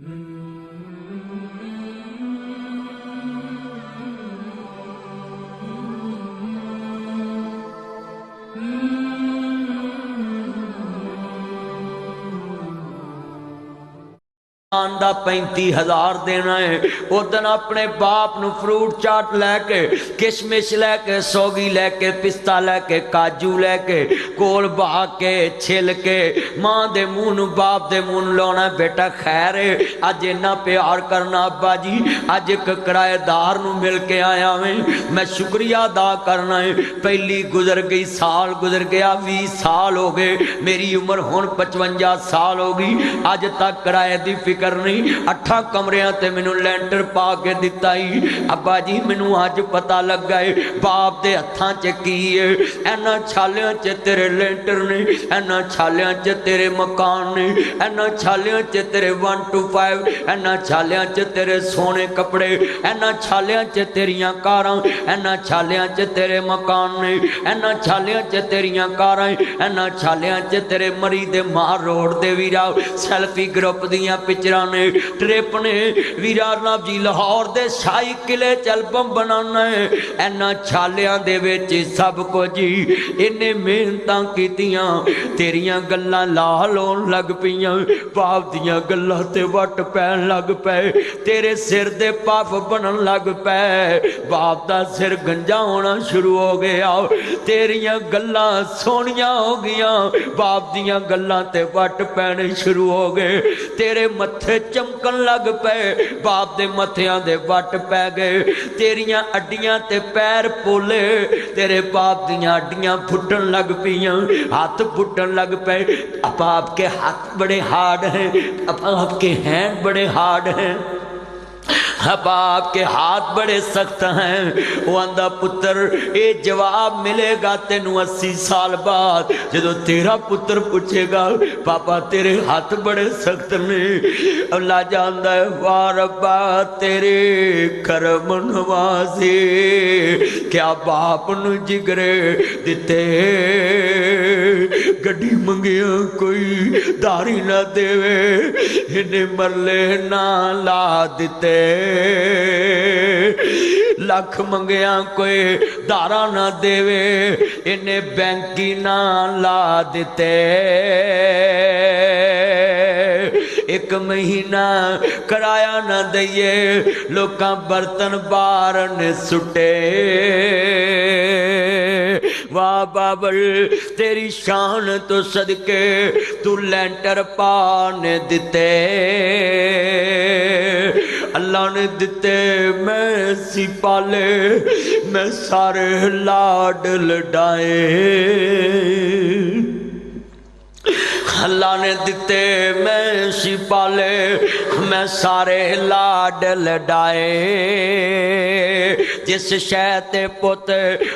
دا 35,000 دینا ہے ادن اپنے باپ نو فروٹ چاٹ لے کے کشمش لے کے سوگی لے کے پستہ لے کے کاجو لے کے کول بہا کے چھل کے ماں دے منہ نو باپ دے منہ نو لانا بیٹا خیر ہے اج اینا پیار کرنا ابا جی اج ایک کرایہ دار نو مل کے آیا میں شکریہ ادا کرنا ہے پہلی گزر گئی سال گزر گیا 20 سال ہو گئے میری عمر ہن 55 سال ہو گئی اج تک کرایہ دی فکر نہیں 8 کمریاں تے مینوں لینٹر پا کے دتا ہی ابا جی مینوں اج پتہ لگ گئے باپ دے ہتھاں چ کی ہے اینا چھالیاں چ تیرے لینٹر نے اینا چھالیاں چ تیرے مکان نے اینا چھالیاں چ تیرے 1 to 5 اینا چھالیاں چ تیرے سونے کپڑے اینا چھالیاں چ تیریاں کاراں اینا چھالیاں چ تیرے مکان نے اینا چھالیاں چ تیریاں کاراں اینا چھالیاں چ تیرے مری دے مار روڈ دے ویرا سیلفی گروپ دیاں پچراں نے ٹرپ نے ویرا ناب جی لاہور دے شاہی قلعے چ البم بنانا ہے اینا چھالیاں دے وچ سب کو جی انہیں محنتاں کیتیاں تیریاں گلاں لال ہون لگ پیاں باپ دیاں گلاں تے وٹ پین لگ پے تیرے سر دے پاف بنن لگ پے باپ دا سر گنجا ہونا شروع ہو گیا تیریاں گلاں سونیاں ہو گیاں باپ دیاں گلاں تے وٹ پینے شروع ہو گئے تیرے متھے چمکن لگ پے باپ دے متھیاں دے وٹ پے گئے تیریاں اڈیاں تے پیر پولے تیرے باپ دیاں اڈیاں پھٹن لگ پیاں ہاتھ پھٹن لگ پے اب آپ کے ہاتھ بڑے ہارڈ ہیں اب آپ کے ہینڈ بڑے ہارڈ ہیں اب آپ کے ہاتھ بڑے سخت ہیں وہ اندھا پتر اے جواب ملے گا تینوں 80 سال بعد جدو تیرا پتر پوچھے گا پاپا تیرے ہاتھ بڑے سخت نے اللہ جاندہ ہے واہ ربا تیرے کرم نوازے کیا باپ نو جگرے دیتے گڈی منگیاں کوئی داری نہ دے انہیں مرلے نہ لا دیتے لکھ منگیاں کوئی دارا نہ دے انہیں بینکی نہ لا دیتے ایک مہینہ کرایہ نہ دئیے لوکاں برتن بارن سٹے واہ بابل تیری شان تو صدقے تو لینٹر پانے دیتے اللہ نے دیتے میں سی پالے میں سارے لاڈ لڈائے اللہ نے دیتے میں سی پالے میں سارے لاڈ لڈائے جس شہتے پوت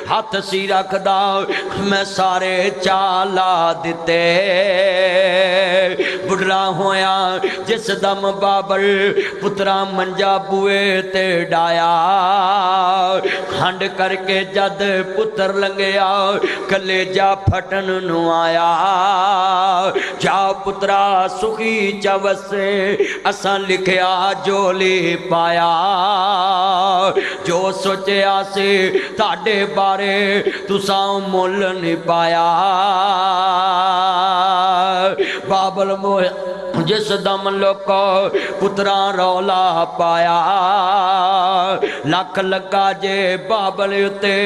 ہاتھ سی رکھ دا میں سارے چالا دیتے بڑھا ہویا جس دم بابل پترا منجا بوئے تے ڈایا ہنڈ کر کے جد پتر لنگیا کلیجا پھٹن نو آیا جا پترا سخی چوسے اساں لکھیا جو لے پایا جو سوچے آسے تاڑے بارے تساں مول نہیں پایا بابل موہ جس دم لوکو پتران رولا پایا لکھ لگا جے بابل اتے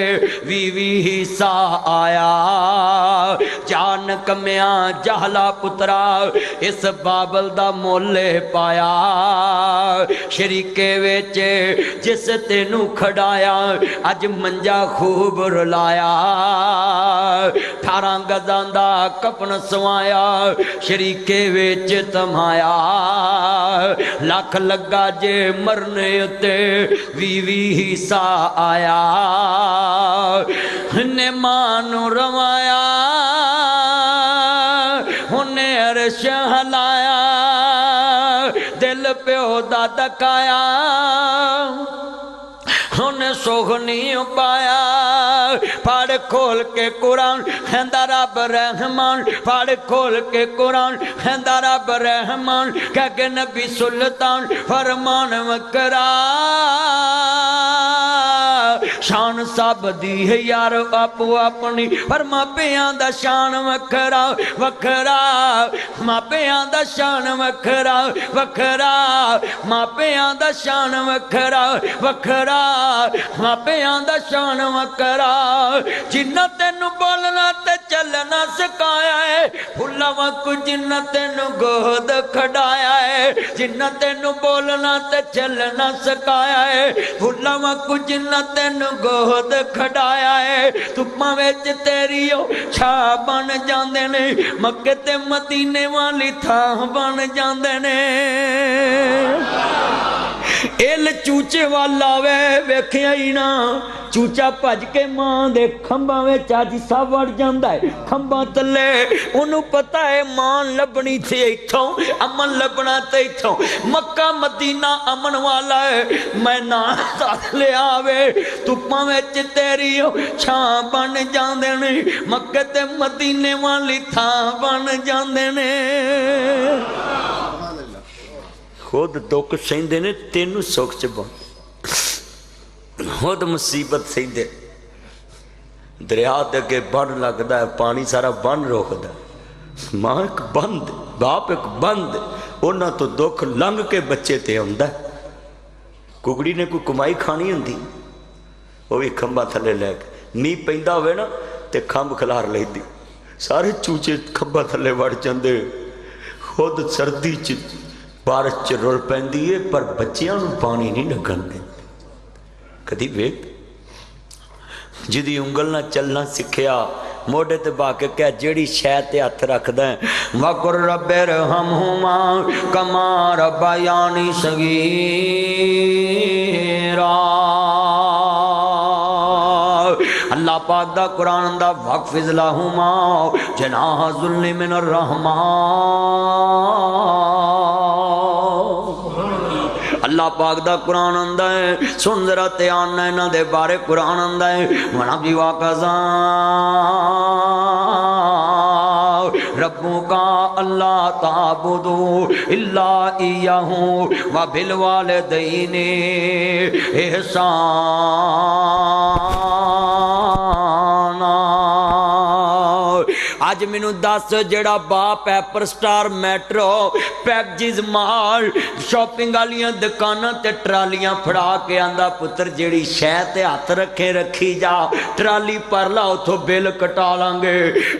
وی حصہ آیا جان کمیاں جہلا پترا اس بابل دا مولے پایا شریکے ویچے جس تینوں کھڑایا اج منجا خوب رلایا 18 گزاں دا کپن سوایا شریکے ویچ تمایا لکھ لگا جے مرنے اتے وی حصہ آیا نے مانو روایا انہیں عرش ہلایا دل پیو دا دکایا انہیں سوگ نہیں پایا پڑھ کھول کے قرآن ہندا رب رحمان پڑھ کھول کے قرآن ہندا رب رحمان کہہ کے نبی سلطان فرمان وکرا شان سب دی ہے یار آپ اپنی پر ماپیاں دا شان وکھرا وکھرا ماپیاں دا شان وکھرا وکھرا ماپیاں دا شان وکھرا وکھرا ماپیاں دا شان وکھرا جنہ تینو بولنا تے چلنا سکھایا ہے بھلاواں کو جنہ تینو گود کھڑایا ہے جنہ تینو بولنا تے چلنا سکھایا ہے بھلاواں کو جنہ تینو گود کھڑایا ہے تپاں وچ تیری او چھا بن جاندے نے مکے تے مدینے والی تھاں بن جاندے نے ایل چوچے والا ویکھیا ہی نا چوچا بھج کے ماں دے کھمباں وچ سا وڑ جاندا ہے کھمباں تلے انہوں پتہ ہے ماں لبنی تھی ایتھوں امن لبنا تے ایتھوں مکہ مدینہ امن والا ہے میں نا ساتھ لے آوے تپاں وچ تیری چھاں بن جاندے نے مکہ تے مدینے والی تھاں بن جاندے نے خود دکھ سہندے نے تینوں سکھ چ بن خود مصیبت سہندے دریا دے کے بن لگدا ہے پانی سارا بن روکدا ہے ماں ایک بند باپ ایک بند انہاں تو دکھ لنگ کے بچے تے ہوندا ہے ککڑی نے کوئی کمائی کھانی ہوندی وہ بھی کھمبا تھلے لے کے نہیں پیندا ہوئے نا تے کھمب کھلار لیندی سارے چوچے کھمبا تھلے وڑ جاندے خود سردی چ بارش چ رول پیندی ہے پر بچیاں نوں پانی نہیں لگن دے کدی ویکھ جدی انگل نہ چلنا سکھیا موڈے تے با کے کہہ جیڑی شے تے ہتھ رکھدا ہے وقر رب ارحمہما کما ربیانی صغیرا اللہ پاک دا قرآن دا وقفظ لہما جناح ذل من الرحمن اللہ پاک دا قرآن آندا ہے سن ذرا تیان نہ دے بارے قرآن آندا ہے ونبی واقعا ربوں کا اللہ تعبدو الا ایہہ وبالوالدین احسانا آج مینوں دس جڑا باپ ایپر سٹار میٹرو پیکجز مال شاپنگ والیاں دکاناں تے ٹرالیاں پھڑا کے آندا پتر جیڑی شے تے ہاتھ رکھے رکھی جا ٹرالی پر لا اتھوں بل کٹا لیں گے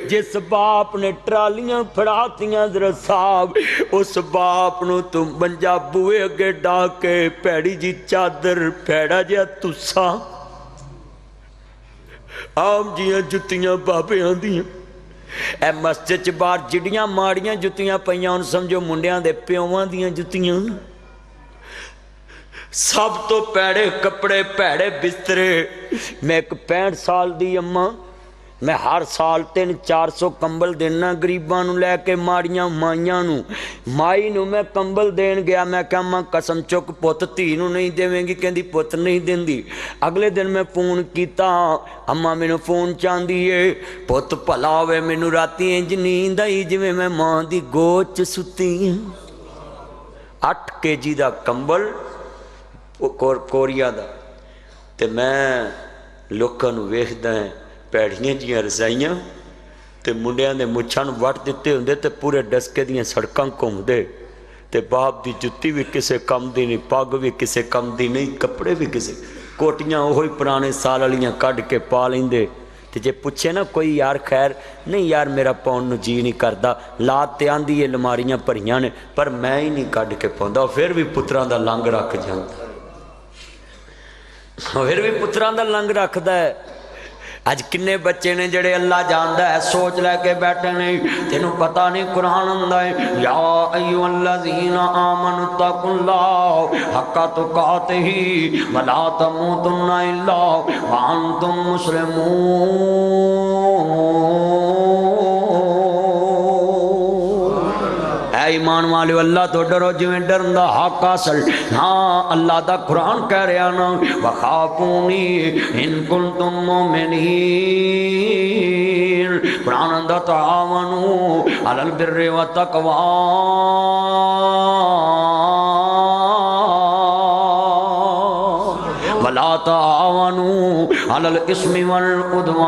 جس باپ نے ٹرالیاں پھڑاتیاں ذرا صاحب اس باپ نو تم بنجا بوئے اگے ڈا کے پیڑی جی چادر پیڑا جیا تسا عام جیاں جتیاں بابے آندیاں اے مسجد چ باہر جڑیاں ماڑیاں جتیاں پیاں ان سمجھو منڈیاں دے پیواں دیاں جتیاں سب تو پیڑے کپڑے پیڑے بسترے میں ایک 65 سال دی اماں میں ہر سال 300-400 کمبل دینا گریباں نو لے کے ماڑیاں مائیاں نو مائی نو میں کمبل دین گیا میں کہا ماں قسم چک پوت تھی نو نہیں دیویں گی کہندی پوت نہیں دین دی اگلے دن میں فون کیتا اماں میں نو فون چاندی ہے پوت پلا ہوئے میں نو راتی انج نیند آئی جویں میں ماں دی گوچ ستی 8 kg دا کمبل کوریا دا تے میں لوکاں نو ویکھدا ہاں پیڑیاں جیاں رسائیاں تے منڈیاں دے مچھاں نو وٹ دتے ہوندے تے پورے ڈسکے دیاں سڑکاں گھومدے تے باپ دی جتی بھی کسے کم دی نہیں پگ بھی کسے کم دی نہیں کپڑے بھی کسے کوٹیاں وہی پرانے سال والیاں کڈ کے پا لیندے تے جے پوچھے نا کوئی یار خیر نہیں یار میرا پاؤن نو جی نہیں کردا لات تے آندی یہ لماریاں بھریاں نے پر میں ہی نہیں کڈ کے پاوندا پھر بھی پتراں دا لنگ رکھ جاندا پھر بھی پتراں دا لنگ رکھدا ہے اج کنے بچے نے جڑے اللہ جاندا ہے سوچ لے کے بیٹھے نہیں تینوں پتہ نہیں قرآن آندا ہے یا ایھا الذین آمنوا اتقوا اللہ حق تقاتہ ولا تموتن الا وانتم مسلمون اے ایمان والے اللہ تو ڈرو جویں ڈرن دا حق اصل ہاں اللہ دا قرآن کہہ رہا نا وخافونی ان کنتم مومنین قرآن دا تعاونوا علی البر والتقوی ولا تعاونوا علی الاثم والعدوان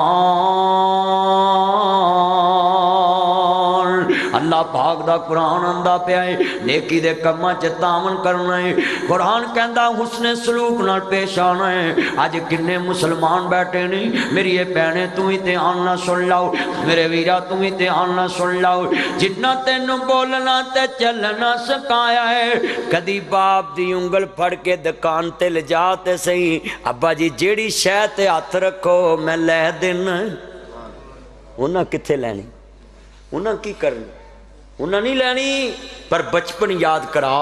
اللہ پاک دا قرآن آندا پیا ہے نیکی دے کماں چ تعاون کرنا ہے قرآن کہندا حسن سلوک نال پیش آنا ہے اج کنے مسلمان بیٹھے نہیں میری یہ بہنیں تو ہی دھیان نہ سن لاؤ میرے ویرا تو ہی دھیان نہ سن لاؤ جتنا تینوں بولنا تے چلنا سکھایا ہے کدی باپ دی انگل پھڑ کے دکان تے لے جا تے صحیح ابا جی جیڑی شے تے ہاتھ رکھو میں لے دینا انہاں کتھے لینی انہاں کی کرنی انہاں نہیں لینی پر بچپن یاد کرا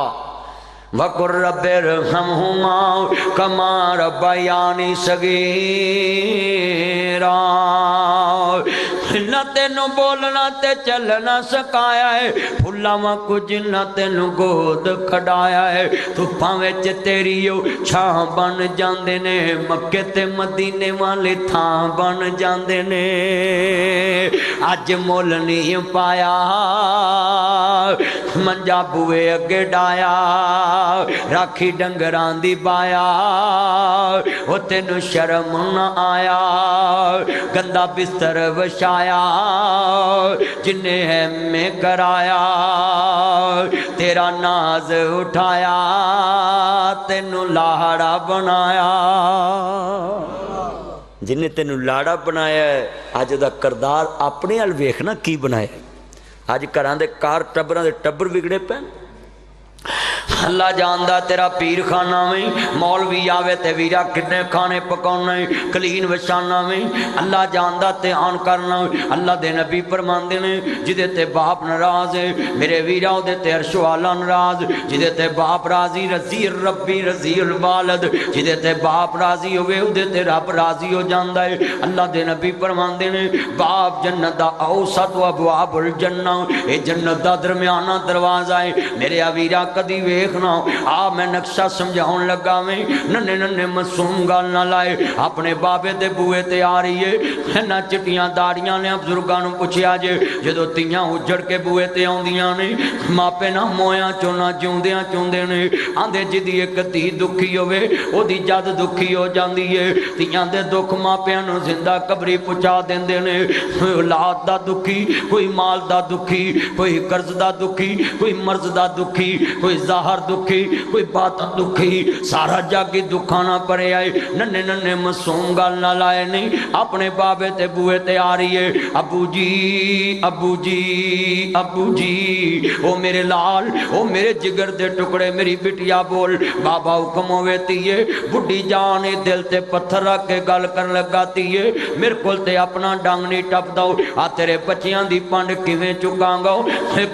وَقُلْ رَبِّ ارْحَمْهُمَا كَمَا رَبَّيَانِي صَغِيرًا نہ تینوں بولنا تے چلنا سکھایا ہے پھلاواں کچھ نہ تینوں گود کھڈایا ہے دھوپاں وچ تیری او چھاں بن جاندے نے مکے تے مدینے والے تھاں بن جاندے نے اج مول نہیں پایا منجا بوئے اگے ڈایا راکھی ڈنگران دی بایا او تینوں شرم نہ آیا گندا بستر وشایا جنہیں ہے میں کرایا تیرا ناز اٹھایا تینوں لاڑا بنایا جنہیں تینوں لاڑا بنایا ہے آج دا کردار اپنے ال ویکھنا کی بنایا آج کراں دے کار ٹبراں دے ٹبر بگڑے پین اللہ جاندہ تیرا پیر خانہ میں مولوی آوے تے ویرا کتنے کھانے پکانا ہے کلین وشانا میں اللہ جاندہ تے آن کرنا اللہ دے نبی فرماندے نے جدے تے باپ ناراض ہے میرے ویرا دے تے عرش والا ناراض جدے تے باپ راضی رضی ربی رضی الوالد جدے تے باپ راضی ہوئے دے تے رب راضی ہو جاندہ ہے اللہ دے نبی فرماندے نے باپ جنت دا اوسط و ابواب الجنہ اے جنت دا درمیانہ دروازہ ہے میرے ویرا کدی ویکھنا آ میں نقشہ سمجھاؤں لگا میں ننے ننے معصوم گال نہ لائے اپنے بابے دے بوئے تے آ رہی ہے نہ چٹیاں داڑیاں نے بزرگاں پوچھیا جے جدو تیاں اجڑ کے بوئے تے آندیاں نے ماپے نہ مویاں چونا چوندیاں چوندے نے آندے جدی ایک تی دکھی ہوئے او دی جد دکھی ہو جاندی ہے تیاں دے دکھ ماپیاں نو زندہ قبری پچا دیندے نے اولاد دا دکھی کوئی مال دا دکھی کوئی قرض دا دکھی کوئی مرض دا دکھی کوئی ظاہر دکھی کوئی باطن دکھی سارا جاگی دکھانا پڑے آئے ننے ننے معصوم گال نہ لائے نہیں اپنے بابے تے بوئے تے آ رہی ہے ابو جی ابو جی ابو جی او میرے لال او میرے جگر دے ٹکڑے میری بٹیا بول بابا حکم ہوئے تیئے بڑی جانے دل تے پتھر رکھ کے گل کر لگا تیئے میرے کل تے اپنا ڈانگ نہیں ٹپ داؤ آ تیرے بچیاں دی پانڈ کیویں چکاں گاؤ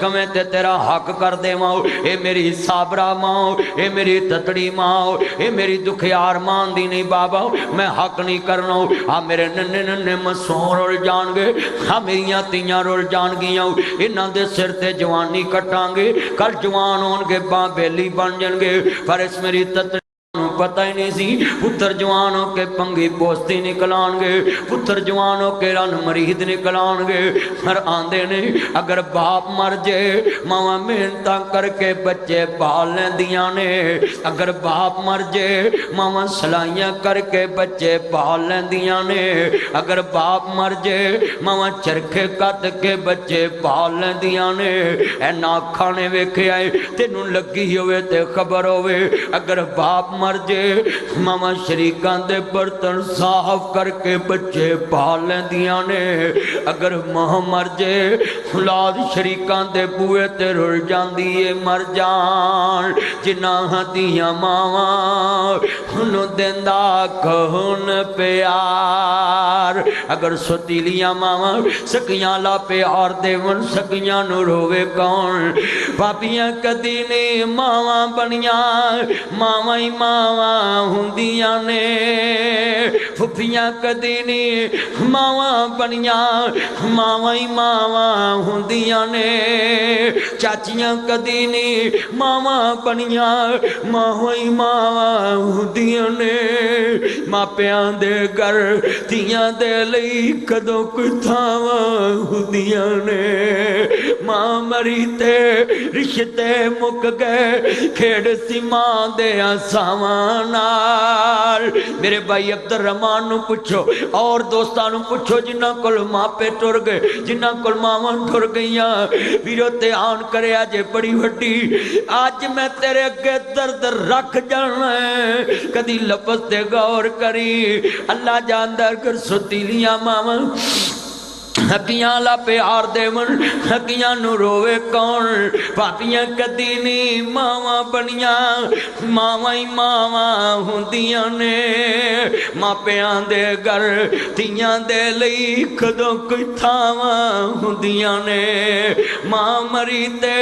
کمیں تے تیرا حق کر دے ماؤ اے میری صابرہ ماں اے میری تتڑی ماں اے میری دکھیار مان دی نہیں بابا میں حق نہیں کرنا ہاں میرے ننے ننے مسون رول جان گے ہاں میریاں تیاں رول جان گیاں انہاں دے سر تے جوانی کٹاں گے کل جوان ہون گے باں بیلی بن جن گے پر اس میری تتڑی پتہ ہی نہیں سی پتر جوانوں کے پنگی پوستی نکلان گے پتر جوانوں کے رن مرید نکلان گے ہر آندے نے اگر باپ مر جے ماما محنتاں کر کے بچے پال لیں دیاں نے اگر باپ مر جے ماما سلائیاں کر کے بچے پال لیں دیاں نے اگر باپ مر جے ماما چرکھے کت کے بچے پال لیں دیاں نے اے ناکھانے ویکھے آئے تینوں لگی ہوئے تے خبر ہوئے اگر باپ مر جے ماما شریکاں دے برتن صاف کر کے بچے پال لیندیاں نے اگر ماں مر جے اولاد شریکاں دے بوئے تے رل جاندی اے مر جان جناں دیاں ماواں انہوں دیندا کون پیار اگر ستیلیاں ماواں سکیاں لا پیار دیون سکیاں نو روے کون پاپیاں کدی نے ماواں بنیاں ماواں ہی ماواں ਮਾਵਾਂ ਹੁੰਦੀਆਂ ਨੇ ਫੁੱਫੀਆਂ ਕਦੀ ਨਹੀਂ ਮਾਵਾਂ ਬਣੀਆਂ ਮਾਵਾਂ ਹੀ ਮਾਵਾਂ ਹੁੰਦੀਆਂ ਨੇ ਚਾਚੀਆਂ ਕਦੀ ਨਹੀਂ ਮਾਵਾਂ ਬਣੀਆਂ ਮਾਵਾਂ ਹੀ ਮਾਵਾਂ ਹੁੰਦੀਆਂ ਨੇ ਮਾਪਿਆਂ ਦੇ ਘਰ ਧੀਆਂ ਦੇ ਲਈ ਕਦੋਂ ਕੋਈ ਥਾਵਾਂ ਹੁੰਦੀਆਂ ਨੇ ਮਾਂ ਮਰੀ ਤੇ ਰਿਸ਼ਤੇ ਮੁੱਕ ਗਏ ਖੇਡ ਸੀ ਮਾਂ ਦੇ ਆਸਾਵਾਂ ਨਾਲ ਮੇਰੇ ਭਾਈ ਅਬਦੁਰ ਰਹਿਮਾਨ ਨੂੰ ਪੁੱਛੋ ਔਰ ਦੋਸਤਾਂ ਨੂੰ ਪੁੱਛੋ ਜਿਨ੍ਹਾਂ ਕੋਲ ਮਾਪੇ ਟੁਰ ਗਏ ਜਿਨ੍ਹਾਂ ਕੋਲ ਮਾਵਾਂ ਟੁਰ ਗਈਆਂ ਵੀਰੋ ਧਿਆਨ ਕਰਿਆ ਜੇ ਬੜੀ ਵੱਡੀ ਅੱਜ ਮੈਂ ਤੇਰੇ ਅੱਗੇ ਦਰਦ ਰੱਖ ਜਾਣਾ ਕਦੀ ਲਫ਼ਜ਼ ਤੇ ਗੌਰ ਕਰੀ ਅੱਲਾ ਜਾਣਦਾ ਕਰ ਸੁਤੀਲੀਆਂ ਮਾਵਾਂ ਹੱਕੀਆਂ ਲਾ ਪਿਆਰ ਦੇਵਣ ਹੱਕੀਆਂ ਨੂੰ ਰੋਵੇ ਕੌਣ ਭਾਬੀਆਂ ਕਦੀ ਨਹੀਂ ਮਾਵਾਂ ਬਣੀਆਂ ਮਾਵਾਂ ਹੀ ਮਾਵਾਂ ਹੁੰਦੀਆਂ ਨੇ ਮਾਪਿਆਂ ਦੇ ਘਰ ਧੀਆਂ ਦੇ ਲਈ ਕਦੋਂ ਕੋਈ ਥਾਵਾਂ ਹੁੰਦੀਆਂ ਨੇ ਮਾਂ ਮਰੀ ਤੇ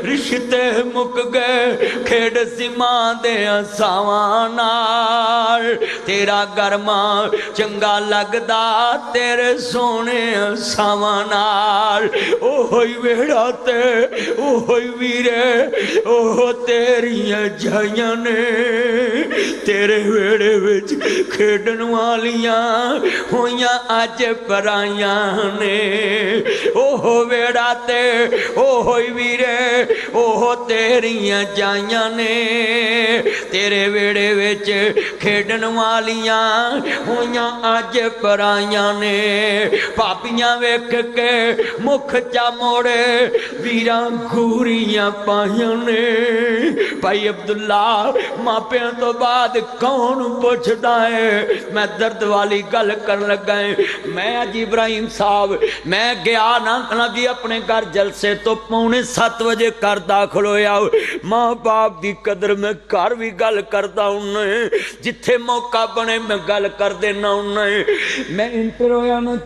ਰਿਸ਼ਤੇ ਮੁੱਕ ਗਏ ਖੇਡ ਸੀ ਮਾਂ ਦੇ ਆਸਾਵਾਂ ਨਾਲ ਤੇਰਾ ਘਰ ਮਾਂ ਚੰਗਾ ਲੱਗਦਾ ਤੇਰੇ ਸੋਹਣੇ ਸਾਵਾਂ ਨਾਲ ਉਹੀ ਵੇੜਾ ਤੇ ਉਹੀ ਵੀਰੇ ਉਹ ਤੇਰੀਆਂ ਜਾਈਆਂ ਨੇ ਤੇਰੇ ਵੇੜੇ ਵਿੱਚ ਖੇਡਣ ਵਾਲੀਆਂ ਹੋਈਆਂ ਅੱਜ ਪਰਾਈਆਂ ਨੇ ਉਹ ਵੇੜਾ ਤੇ ਉਹੀ ਵੀਰੇ ਉਹ ਤੇਰੀਆਂ ਜਾਈਆਂ ਨੇ ਤੇਰੇ ਵੇੜੇ ਵਿੱਚ ਖੇਡਣ ਵਾਲੀਆਂ ਹੋਈਆਂ ਅੱਜ ਪਰਾਈਆਂ ਨੇ ਭਾਬੀਆਂ ਵੇਖ ਕੇ ਮੁਖ ਚਾ ਮੋੜੇ ਵੀਰਾਂ ਗੂਰੀਆਂ ਪਾਈਆਂ ਨੇ ਭਾਈ ਅਬਦੁੱਲਾ ਮਾਪਿਆਂ ਤੋਂ ਬਾਅਦ ਕੌਣ ਪੁੱਛਦਾ ਹੈ ਮੈਂ ਦਰਦ ਵਾਲੀ ਗੱਲ ਕਰਨ ਲੱਗਾ ਮੈਂ ਅੱਜ ਇਬਰਾਹੀਮ ਸਾਹਿਬ ਮੈਂ ਗਿਆ ਨਾ ਜੀ ਆਪਣੇ ਘਰ ਜਲਸੇ ਤੋਂ 6:45 ਵਜੇ ਘਰ ਦਾਖਲ ਹੋਇਆ ਮਾਂ ਬਾਪ ਦੀ ਕਦਰ ਮੈਂ ਘਰ ਵੀ ਗੱਲ ਕਰਦਾ ਹੁੰਨਾ ਜਿੱਥੇ ਮੌਕਾ ਬਣੇ ਮੈਂ ਗੱਲ ਕਰ ਦੇਣਾ ਹੁੰਨਾ ਮੈਂ ਇੰਟਰ ਹੋਇਆ ਨਾ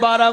12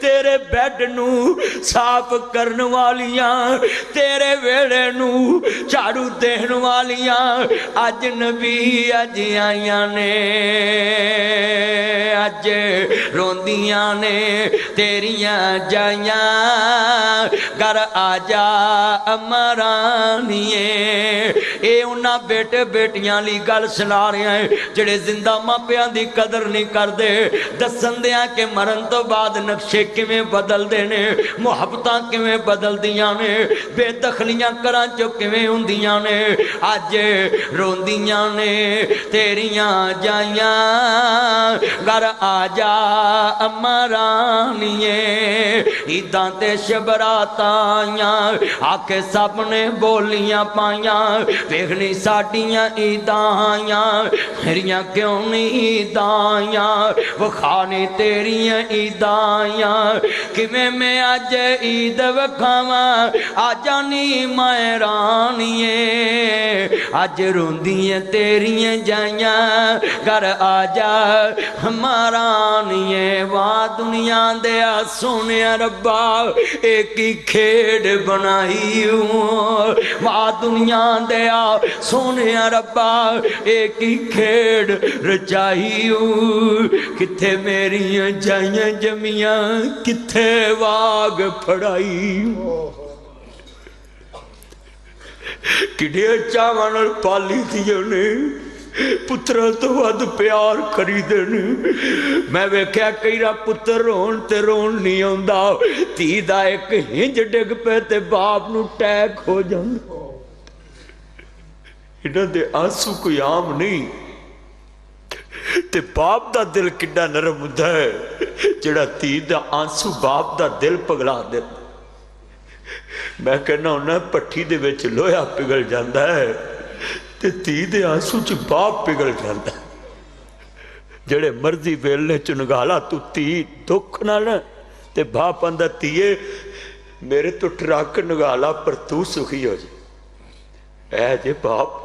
تیرے بیڈ نو صاف کرن والیاں، تیرے ویڑے نو جھاڑو دین والیاں اج نبی اج آئیاں نے، اج روندیاں نے تیریاں جائیاں، گھر آجا امرانیے۔ اے انہاں بیٹے بیٹیاں لی گل سنا رہے ہیں جڑے زندہ ماپیاں دی قدر نہیں کر دے، دسن دیاں کہ مرن تو بعد نقشے کیویں بدل دے نے، محبتاں کیویں بدل دیاں نے، بے دخلیاں کراں چو کیویں ہوندیاں نے، اج روندیاں نے تیریاں جائیاں، گھر آجا امرانیے۔ عیداں تے شبراتاں آئیاں، آکے سب نے بولیاں پائیاں، ویکھنی ساڈیاں عیداں آئیاں، میریاں کیوں نہیں عیداں آئیاں، وکھانی تیریاں عیداں آئیاں، کیویں میں اج عید وکھاواں، آجانی میں رانیے، اج روندیاں تیریاں جائیاں، گھر آجا ہمارانیے۔ واہ دنیا دیا سونیا ربا ایک ہی کھیڑ بنائی ہوں، واہ دنیا دیا سونیا ربا ایک ہی کھیڑ رچائی ہوں، کتھے میریاں جائیاں جمیاں، کتھے واگ پھڑائی ہوں، کڈے چاواں نال پالی دیاں نے، پترا تو ود پیار کری دین۔ میں ویکھیا کئی را پتر رون تے رون نہیں آندا، تھی دا ایک ہنج ڈگ پے تے باپ نو ٹیک ہو جاندا۔ انہاں دے آنسو کوئی عام نہیں، تے باپ دا دل کڈا نرم ہوندا ہے جڑا تھی دا آنسو باپ دا دل پگلا دیندا۔ میں کہنا ہونا پٹھی دے وچ لوہا پگل جاندا ہے تے تھی دے آنسو چ باپ پگل جاندا ہے۔ جڑے مرضی ویلنے چ نگالا تو تھی دکھ نہ تے باپ آندا تھیے میرے تو ٹرک نگالا پر تو سخی ہو جائے۔ اے جے باپ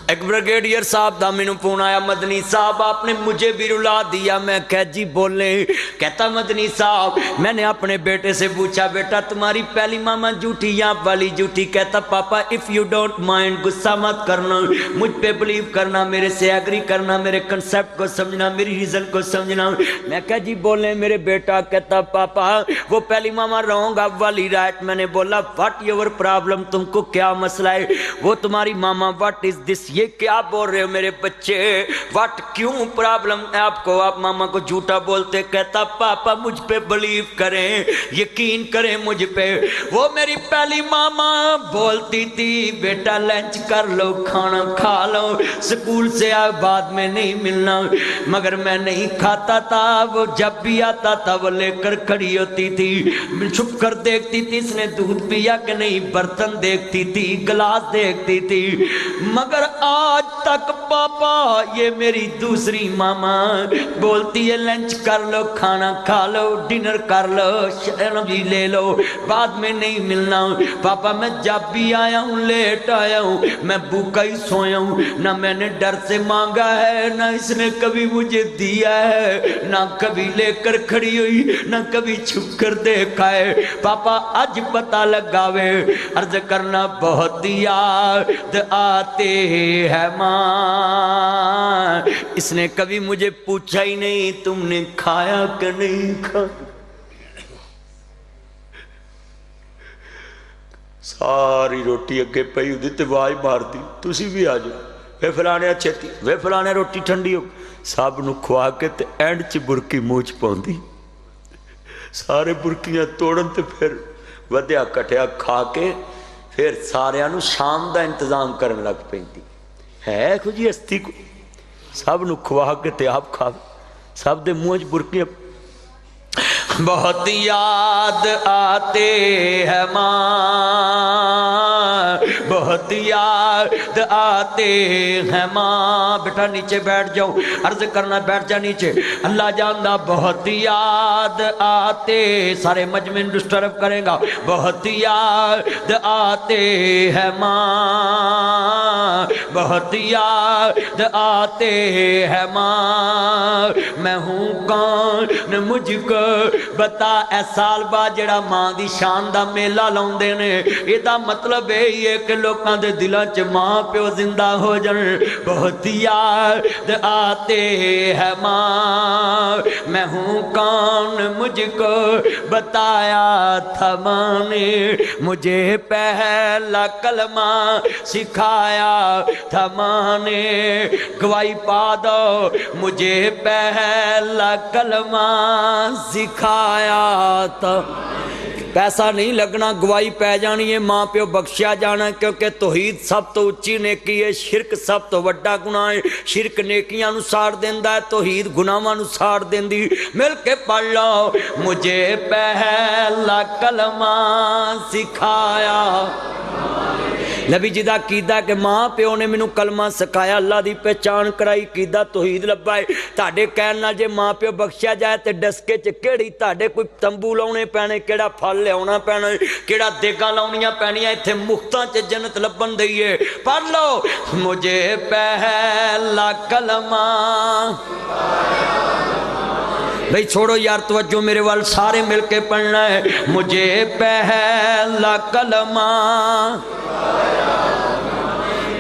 ایک بریگیڈیئر صاحب دا میں نے فون آیا، مدنی صاحب آپ نے مجھے بھی رلا دیا۔ میں کہا جی بولیں؟ کہتا مدنی صاحب میں نے اپنے بیٹے سے پوچھا بیٹا تمہاری پہلی ماما جھوٹی یا والی جھوٹی؟ کہتا پاپا اف یو ڈونٹ مائنڈ غصہ مت کرنا، مجھ پہ بلیو کرنا، میرے سے ایگری کرنا، میرے کنسپٹ کو سمجھنا، میری ریزن کو سمجھنا۔ میں کہا جی بولیں میرے بیٹا؟ کہتا پاپا وہ پہلی ماما رونگ اب والی رائٹ۔ میں نے بولا واٹ یور پرابلم، تم کو کیا مسئلہ ہے؟ وہ تمہاری ماما واٹ از دس، یہ کیا بول رہے ہو میرے بچے، واٹ کیوں پرابلم ہے آپ کو، آپ ماما کو جھوٹا بولتے؟ کہتا پاپا مجھ پہ بلیو کریں، یقین کریں مجھ پہ، وہ میری پہلی ماما بولتی تھی بیٹا لنچ کر لو، کھانا کھا لو، سکول سے بعد میں نہیں ملنا، مگر میں نہیں کھاتا تھا۔ وہ جب بھی آتا تھا وہ لے کر کھڑی ہوتی تھی، چھپ کر دیکھتی تھی اس نے دودھ پیا کہ نہیں، برتن دیکھتی تھی، گلاس دیکھتی تھی، مگر آج تک پاپا یہ میری دوسری ماما بولتی ہے لنچ کر لو، کھانا کھا لو، ڈنر کر لو، شرم بھی لے لو، بعد میں نہیں ملنا۔ پاپا میں جب بھی آیا ہوں لیٹ آیا ہوں، میں بھوکا ہی سویا ہوں، نہ میں نے ڈر سے مانگا ہے، نہ اس نے کبھی مجھے دیا ہے، نہ کبھی لے کر کھڑی ہوئی، نہ کبھی چھپ کر دیکھا ہے۔ پاپا آج پتہ لگاوے، عرض کرنا بہت یاد آتے ہے ماں، اس نے کبھی مجھے پوچھا ہی نہیں تم نے کھایا کہ نہیں کھایا۔ ساری روٹی اگے پئی ہوندی تے آواز مار دی تسی بھی آ جاؤ، وے فلانے چھتی، وے فلانے روٹی ٹھنڈی ہو، سب نو کھوا کے تے اینڈ چ برکی منہ چ پاؤندی، سارے برکیاں توڑن تے پھر ودیا کٹیا کھا کے پھر سارے نو شام دا انتظام کرن لگ پیندی ہے کچھ ہستی کو، سب نو کھوا کے تے آپ کھا، سب دے منہ چ برکیاں۔ بہت یاد آتے ہے ماں، بہت یاد آتے ہیں ماں۔ بیٹا نیچے بیٹھ جاؤ، عرض کرنا بیٹھ جا نیچے، اللہ جاندا بہت یاد آتے، سارے مجمع ڈسٹرب کرے گا، بہت یاد آتے ہیں ماں، بہت یاد آتے ہیں ماں، میں ہوں کون مجھ کو بتا۔ اے سال بعد جڑا ماں دی شان دا میلہ لاؤندے نے، اے دا مطلب یہ ہے کہ لوکاں دے دلاں چ ماں پیو زندہ ہو جان۔ بہت یاد آتے ہیں ماں، میں ہوں کون مجھ کو بتایا تھا ماں نے، مجھے پہلا کلمہ سکھایا تھا ماں نے۔ گواہی پا دو، مجھے پہلا کلمہ سکھایا تھا۔ پیسہ نہیں لگنا، گواہی پہ جانی ہے، ماں پیو بخشیا جانا، کیونکہ توحید سب تو اچھی نیکی ہے، شرک سب تو وڈا گناہ ہے۔ شرک نیکیاں نو ساڑ دیندا ہے، توحید گناہاں نو ساڑ دیندی۔ مل کے پڑھ لو، مجھے پہلا کلمہ سکھایا۔ نبی جی دا عقیدہ کہ ماں پیو نے مینوں کلمہ سکھایا، اللہ دی پہچان کرائی، عقیدہ توحید لبا ہے۔ تہاڈے کہن نال جے ماں پیو بخشیا جائے تے ڈسکے چ کیڑی تہاڈے کوئی تمبو لاؤنے پینے، کیڑا پھل لیاونا پینا، کیڑا دیگاں لاؤنیاں پینیاں، ایتھے مختاں چ جنت لبن دئیے۔ پڑھ لو، مجھے پہلا کلمہ۔ بھئی چھوڑو یار توجہ میرے وال، سارے مل کے پڑھنا ہے۔ مجھے پہلا کلمہ،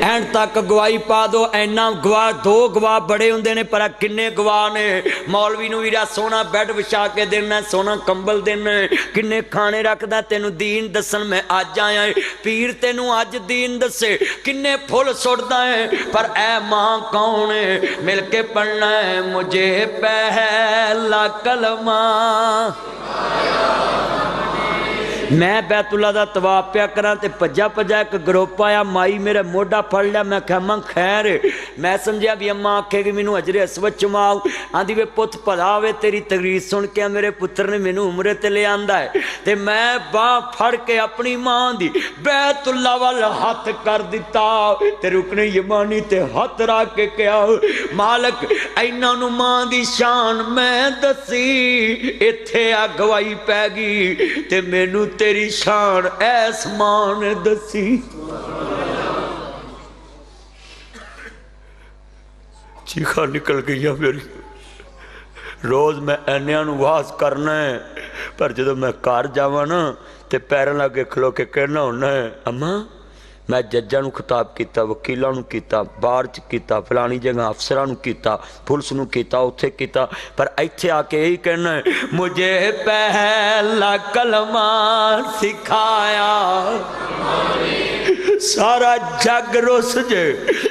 اینڈ تک گواہی پا دو۔ اینا گواہ، دو گواہ بڑے ہوندے نے، پر کنے گواہ نے؟ مولوی نو ویرا سونا بیڈ بچھا کے دینا، سونا کمبل دینا، کنے کھانے رکھدا تینوں دین دسن میں اج آیا ہے، پیر تینوں اج دین دسے، کنے پھول سڑدا ہے، پر اے ماں کون ہے؟ مل کے پڑھنا ہے، مجھے پہلا کلمہ۔ میں بیت اللہ دا طواف پیا کراں تے پجا پجا ایک گروپ آیا، مائی میرا موڈا پھڑ لیا، میں کہا ماں خیر، میں سمجھیا بھی اماں آکھے گی مینوں اجر اسود چماؤ، آندھی وے پت بھلا ہوے تیری تقریر سن کے میرے پتر نے مینوں عمرے تے لے آندا ہے، تے میں باں پھڑ کے اپنی ماں دی بیت اللہ وال ہاتھ کر دیتا، تے رکن یمانی تے ہاتھ رکھ کے کہا مالک ایناں نوں ماں دی شان میں دسی، ایتھے آ گواہی پہ گی تے مینوں تیری شان ایس ماں نے دسی۔ چیخا نکل گئی میری۔ روز میں اینیاں نو واز کرنا ہے، پر جدو میں کار جاواں نا تے پیراں لگے کھلو کے کہنا ہونا ہے اماں میں ججاں نو خطاب کیتا، وکیلاں نو کیتا، بار چ کیتا، فلانی جگہ افسراں نو کیتا، پولیس نو کیتا، اتھے کیتا، پر ایتھے آ کے یہی کہنا ہے مجھے پہلا کلمہ سکھایا۔ سارا جگ رس جے،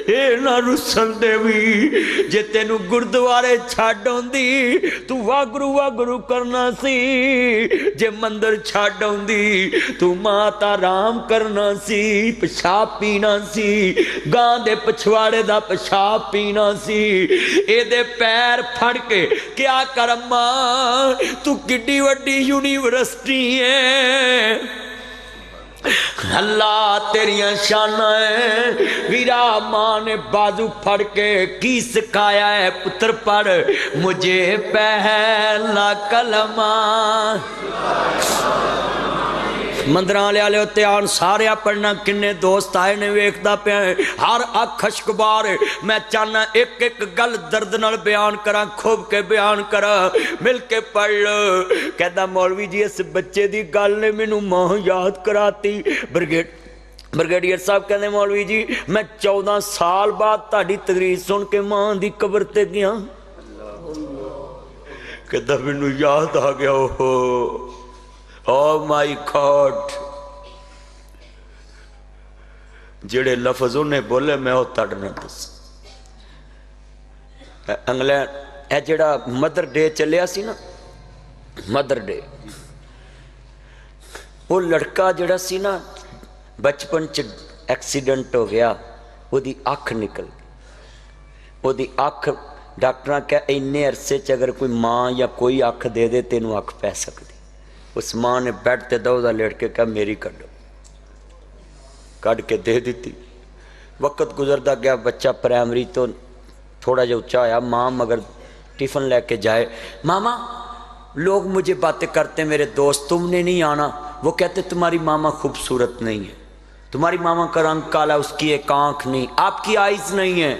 اے نہ رسن دے وی، جے تینوں گردوارے چھاڑ ہوندی تو واگرو واگرو کرنا سی، جے مندر چھاڑ ہوندی تو ماتا رام کرنا سی، پیشاب پینا سی، گاں دے پچھواڑے دا پیشاب پینا سی، اے دے پیر پھڑ کے کیا کرما تو کڈی وڈی یونیورسٹی ہے، اللہ تیریاں شانہ ہے۔ ویرا ماں نے بازو پھڑ کے کی سکھایا ہے، پتر پڑھ مجھے پہلا کلمہ۔ مندران لے آلے ہوتے آن سارے پڑھنا، کنے دوست آئے نے ویکھدا پیا ہے، ہر اکھ خشکبار ہے، میں چاہنا ایک ایک گل درد نال بیان کرا، کھوب کے بیان کرا، مل کے پڑھ لو۔ کہتا مولوی جی اس بچے دی گل نے مینوں ماں یاد کراتی۔ برگیڈیئر صاحب کہتے مولوی جی میں 14 سال بعد تہاڈی تقریر سن کے ماں دی قبر تے گیا، کہتا مینوں یاد آ گیا، او مائی گاڈ، جڑے لفظ انہیں بولے میں وہ تڑنا دس۔ انگلینڈ اے جڑا مدر ڈے چلیا سی نا، مدر ڈے، وہ لڑکا جڑا سی نا بچپن چ ایکسیڈنٹ ہو گیا، وہ دی اکھ نکل گئی، وہ دی اکھ ڈاکٹراں کہا اینے عرصے چ اگر کوئی ماں یا کوئی اکھ دے دے تینوں اکھ پہ سکتی۔ اس ماں نے بیڈ تے دودا لیٹ کے کہا میری کڈو، کڈ کے دے دیتی۔ وقت گزرتا گیا، بچہ پرائمری تو تھوڑا جا اچھا آیا، ماں مگر ٹیفن لے کے جائے، ماما لوگ مجھے باتیں کرتے میرے دوست تم نے نہیں آنا، وہ کہتے تمہاری ماما خوبصورت نہیں ہے، تمہاری ماما کا رنگ کالا، اس کی ایک آنکھ نہیں، آپ کی آئیز نہیں ہے۔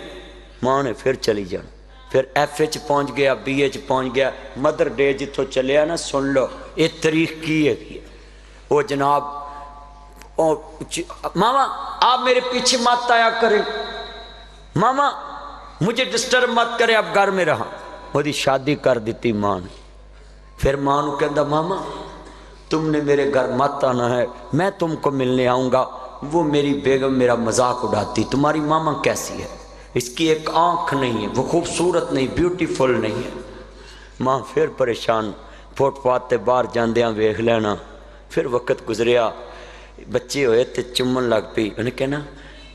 ماں نے پھر چلی جانا، پھر ایف اے چ پہنچ گیا، بی اے چ پہنچ گیا۔ مدر ڈے جتوں چلیا نا، سن لو یہ تاریخ کی ہے، وہ جناب ماما آپ میرے پیچھے مت آیا کریں، ماما مجھے ڈسٹرب مت کرے، اب گھر میں رہا۔ وہ شادی کر دیتی ماں نے۔ پھر ماں نو کہندا ماما تم نے میرے گھر مت آنا ہے، میں تم کو ملنے آؤں گا۔ وہ میری بیگم میرا مذاق اڑاتی، تمہاری ماما کیسی ہے، اس کی ایک آنکھ نہیں ہے، وہ خوبصورت نہیں، بیوٹیفل نہیں ہے۔ ماں پھر پریشان، فوٹ پات تے باہر جاندیاں ویکھ لینا۔ پھر وقت گزریا، بچے ہوئے تے چمن لگ پئی، انہیں کہنا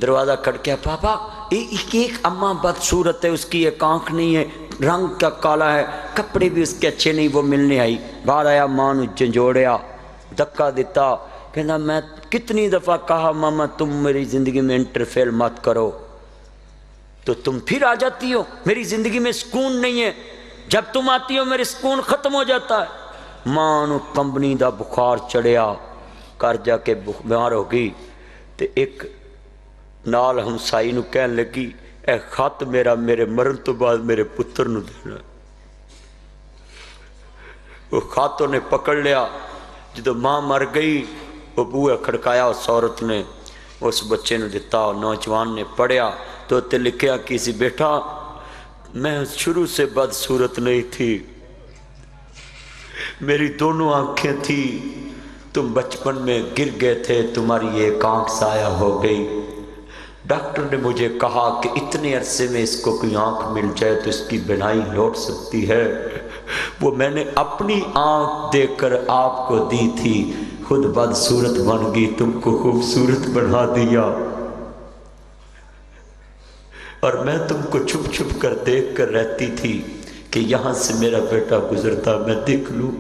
دروازہ کھڑکیا، پاپا ایک اماں بدصورت ہے، اس کی ایک آنکھ نہیں ہے، رنگ کا کالا ہے، کپڑے بھی اس کے اچھے نہیں، وہ ملنے آئی۔ باہر آیا، ماں نو جھنجھوڑیا، دھکا دیتا، کہنا میں کتنی دفعہ کہا ماما تم میری زندگی میں انٹرفیئر مت کرو، تو تم پھر آ جاتی ہو، میری زندگی میں سکون نہیں ہے، جب تم آتی ہو میرے سکون ختم ہو جاتا ہے۔ ماں نو کمبنی دا بخار چڑھیا، کر جا کے بیمار ہو گئی، تے ایک نال ہمسائی نو کہن لگی اے خط میرا میرے مرن تو بعد میرے پتر نو دینا۔ وہ خاتوں نے پکڑ لیا، جدو ماں مر گئی وہ بوئے کھڑکایا، اس عورت نے اس بچے نو دیتا، نوجوان نے پڑھیا تو تے لکھیا کسی بیٹا میں شروع سے بدصورت نہیں تھی، میری دونوں آنکھیں تھی، تم بچپن میں گر گئے تھے، تمہاری ایک آنکھ ضائع ہو گئی، ڈاکٹر نے مجھے کہا کہ اتنے عرصے میں اس کو کوئی آنکھ مل جائے تو اس کی بینائی لوٹ سکتی ہے، وہ میں نے اپنی آنکھ دے کر آپ کو دی تھی، خود بدصورت بن گئی، تم کو خوبصورت بنا دیا، اور میں تم کو چھپ چھپ کر دیکھ کر رہتی تھی کہ یہاں سے میرا بیٹا گزرتا میں دیکھ لوں۔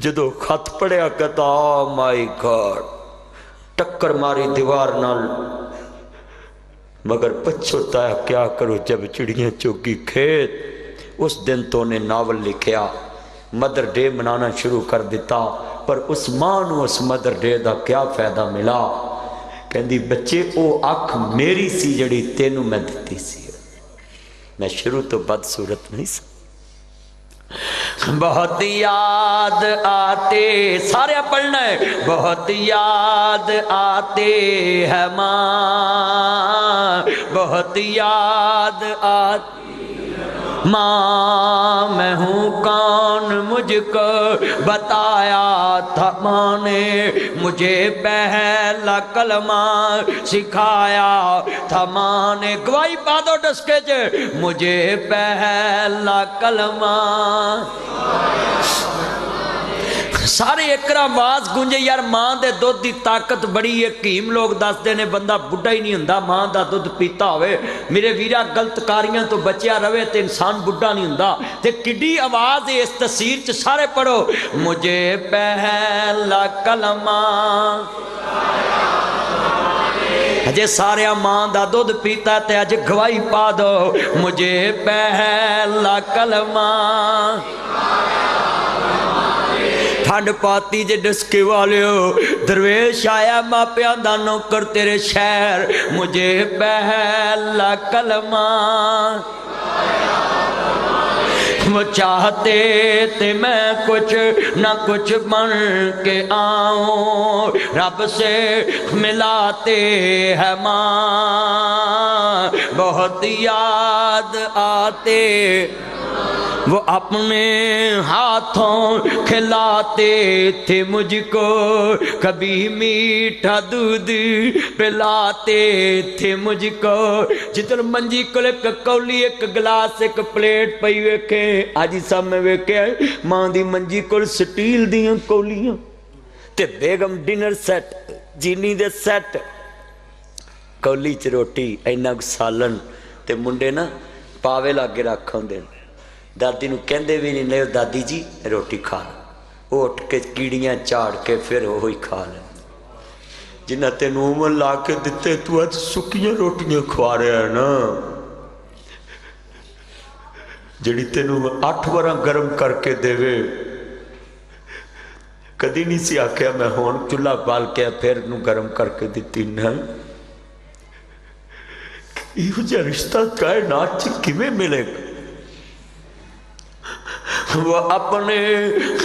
جدو خط پڑھیا کہتا مائی گاڈ، ٹکر ماری دیوار نال، مگر پچھوتا ہے کیا کرو جب چڑیاں چوگی کھیت۔ اس دن تو نے ناول لکھیا، مدر ڈے منانا شروع کر دیتا، پر اس ماں نو اس مدر ڈے دا کیا فائدہ ملا؟ کہندی بچے او اکھ میری سی جڑی تینوں میں دتی سی، میں شروع تو بدصورت نہیں سا۔ بہت یاد آتے، سارے پڑھنا ہے، بہت یاد آتے ہے ماں، بہت یاد آتی ماں، میں ہوں کون مجھ کو بتایا تھا ماں نے، مجھے پہلا کلمہ سکھایا تھا ماں نے، گواہی پا دو ڈسکے جے، مجھے پہلا کلمہ سارے اکرا آواز گونجے یار ماں دے دودھ دی طاقت بڑی ہے۔ حکیم لوگ دس دے نے بندہ بڈھا ہی نہیں ہوندا ماں دا دودھ پیتا ہوئے، میرے ویرا غلط کاریاں تو بچیا رہے تے انسان بڈھا نہیں ہوندا، تے کڈی آواز ہے اس تفسیر چ، سارے پڑھو، مجھے پہلا کلمہ اجے سارے ماں دا دودھ پیتا تے اج گواہی پا دو، مجھے پہلا کلمہ ٹھنڈ پاتی جے ڈسکے والیو، درویش آیا ماپیاں دا نوکر تیرے شہر، مجھے پہلا کلمہ وہ چاہتے تھے میں کچھ نہ کچھ بن کے آؤں، رب سے ملاتے ہیں ماں، بہت یاد آتے وہ اپنے ہاتھوں کھلاتے تھے مجھ کو، کبھی میٹھا دودھ پلاتے تھے مجھ کو، جتن منجی کو ایک کولی ایک گلاس ایک پلیٹ پئی ویکھے، آجی صاحب میں ویکھے ماں دی منجی کو سٹیل دیاں کولیاں تے بیگم ڈنر سیٹ جینی دے سیٹ، کولی چ روٹی اینا سالن تے منڈے نا پاوے لاگے رکھاں دے، دادی نو کہندے بھی نہیں لے دادی جی روٹی کھا لو، وہ اٹھ کے کیڑیاں چاڑ کے پھر وہی کھا لیں، جنہ تینوں عمر لا کے دیتے تو اج سکیاں روٹیاں کھوا رہا ہے نا، جڑی تینوں 8 بار گرم کر کے دے وے، کدی نہیں سی آخیا میں ہون چولہا بال کے پھر نو گرم کر کے دیتی نہ یہ جا رشتہ کائنات کیویں ملے گا وہ اپنے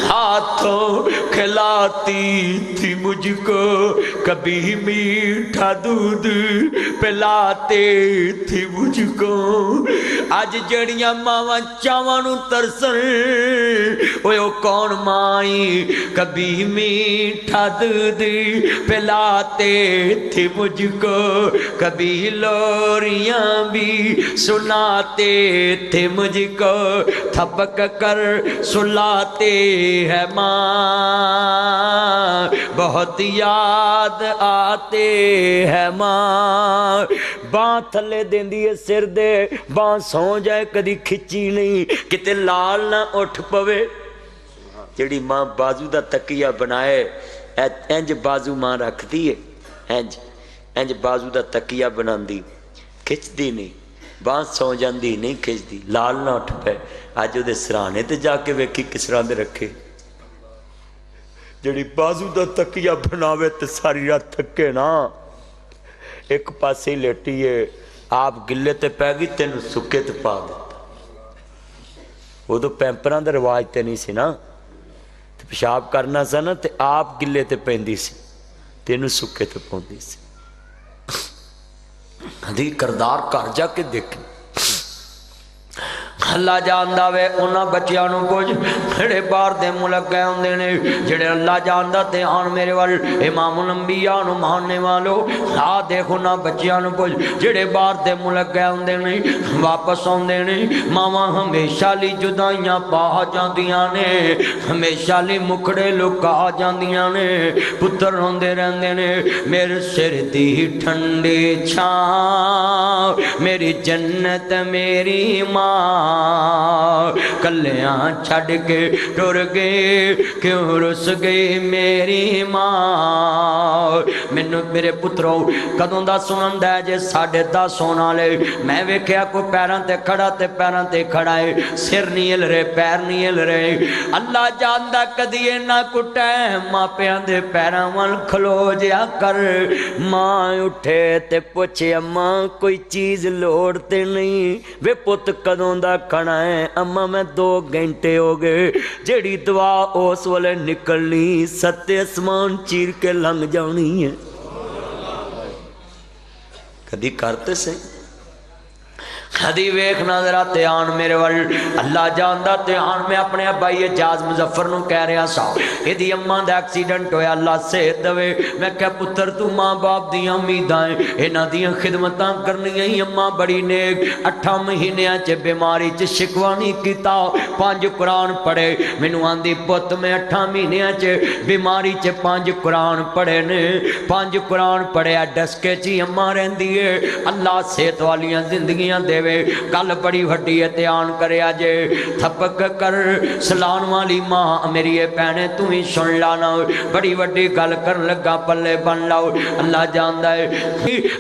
ہاتھوں کھلاتی تھی مجھ کو کبھی میٹھا دودھ پلاتے تھی مجھ کو آج جڑیاں ماواں چاواں نو ترسن اوے او کون مائی کبھی میٹھا دودھ پلاتے تھی مجھ کو کبھی لوریاں بھی سناتے تھے مجھ کو تھپک کر سلاتے ہیں ماں بہت یاد آتے ہیں ماں باں تھلے دیندی ہے سر دے باں سو جائے کدی کھچی نہیں کتے لال نہ اٹھ پوے جڑی ماں بازو دا تکیہ بنائے انج بازو ماں رکھ دی ہے انج بازو دا تکیہ بنان دی کھچ دی نہیں بانس سو جاندی نہیں کھچ دی لال نہ اٹھ پے آج دے سرانے تے جا کے ویکھی کس طرح دے رکھے جڑی بازو دا تکیہ بناوے تے ساری رات تھکے نا ایک پاسے لیٹی ہے آپ گلے تے پہ گئی تینوں سکے تے پا دیتا وہ تو پیمپران دا رواج تے نہیں سی نا تے پیشاب کرنا سا نا تے آپ گلے تے پہندی سی تینوں سکے تے پہندی سی دی کردار کر جا کے دیکھ اللہ جاندہ وے انہاں بچیانوں کچھ جڑے باہر دے ملک گئے ہوندے نے جڑے اللہ جاندہ تے آن میرے وال امام الانبیاء نو ماننے والو دیکھو نا بچیانوں کچھ جڑے باہر دے ملک گئے ہوندے نے واپس ہوندے نے ماما ہمیشہ لی جدائیاں پا جاندیاں نے ہمیشہ لی مکڑے لکا جاندیاں نے پتر ہوندے رہندے نے میرے سر دی ٹھنڈی چھاں میری جنت میری ماں کلیاں چھڑ کے ٹر گئے کیوں رس گئی میری ماں میرے پترو کدوں دا سنن دے جے 10:30 ہونا لے میں ویکھیا کوئی پیراں تے کھڑا تے پیراں تے کھڑا ہے سر نہیں ہل رہے پیر نہیں ہل رہے اللہ جاندا کدی نہ کٹے ماں پیاں دے پیراں ول کھلو جیا کر ماں اٹھے تے پوچھے اماں کوئی چیز لوڑ تے نہیں وے پت کدوں دا کھڑا ہے اماں میں 2 گھنٹے ہو گئے جیڑی دعا اس والے نکلنی 7 اسمان چیر کے لنگ جانی ہے کدی کرتے سے کدی ویکھنا ذرا تیان میرے وال اللہ جاندا تیان میں اپنے ابائی اجاز مظفر نو کہہ رہا سا ایدی اماں دا ایکسیڈنٹ ہویا اللہ صحت دوے میں کہا پتر تو ماں باپ دیاں امیدائیں انہاں دیاں خدمتاں کرنی ہیں اماں بڑی نیک 8 مہینیاں چ بیماری چ شکوانی کیتا 5 قرآن پڑھے مینوں آندی پت میں 8 مہینیاں چ بیماری چ 5 قرآن پڑھے نے 5 قرآن پڑھے ڈسکے چی اماں رہندی ہے اللہ صحت والیاں زندگیاں دے گل بڑی وڈی ہے دھیان کرے جے تھپک کر سلان والی ماں میری بہنے تم ہی سن لانا بڑی وڈی گل کر لگا پلے بن لاؤ اللہ جاندا ہے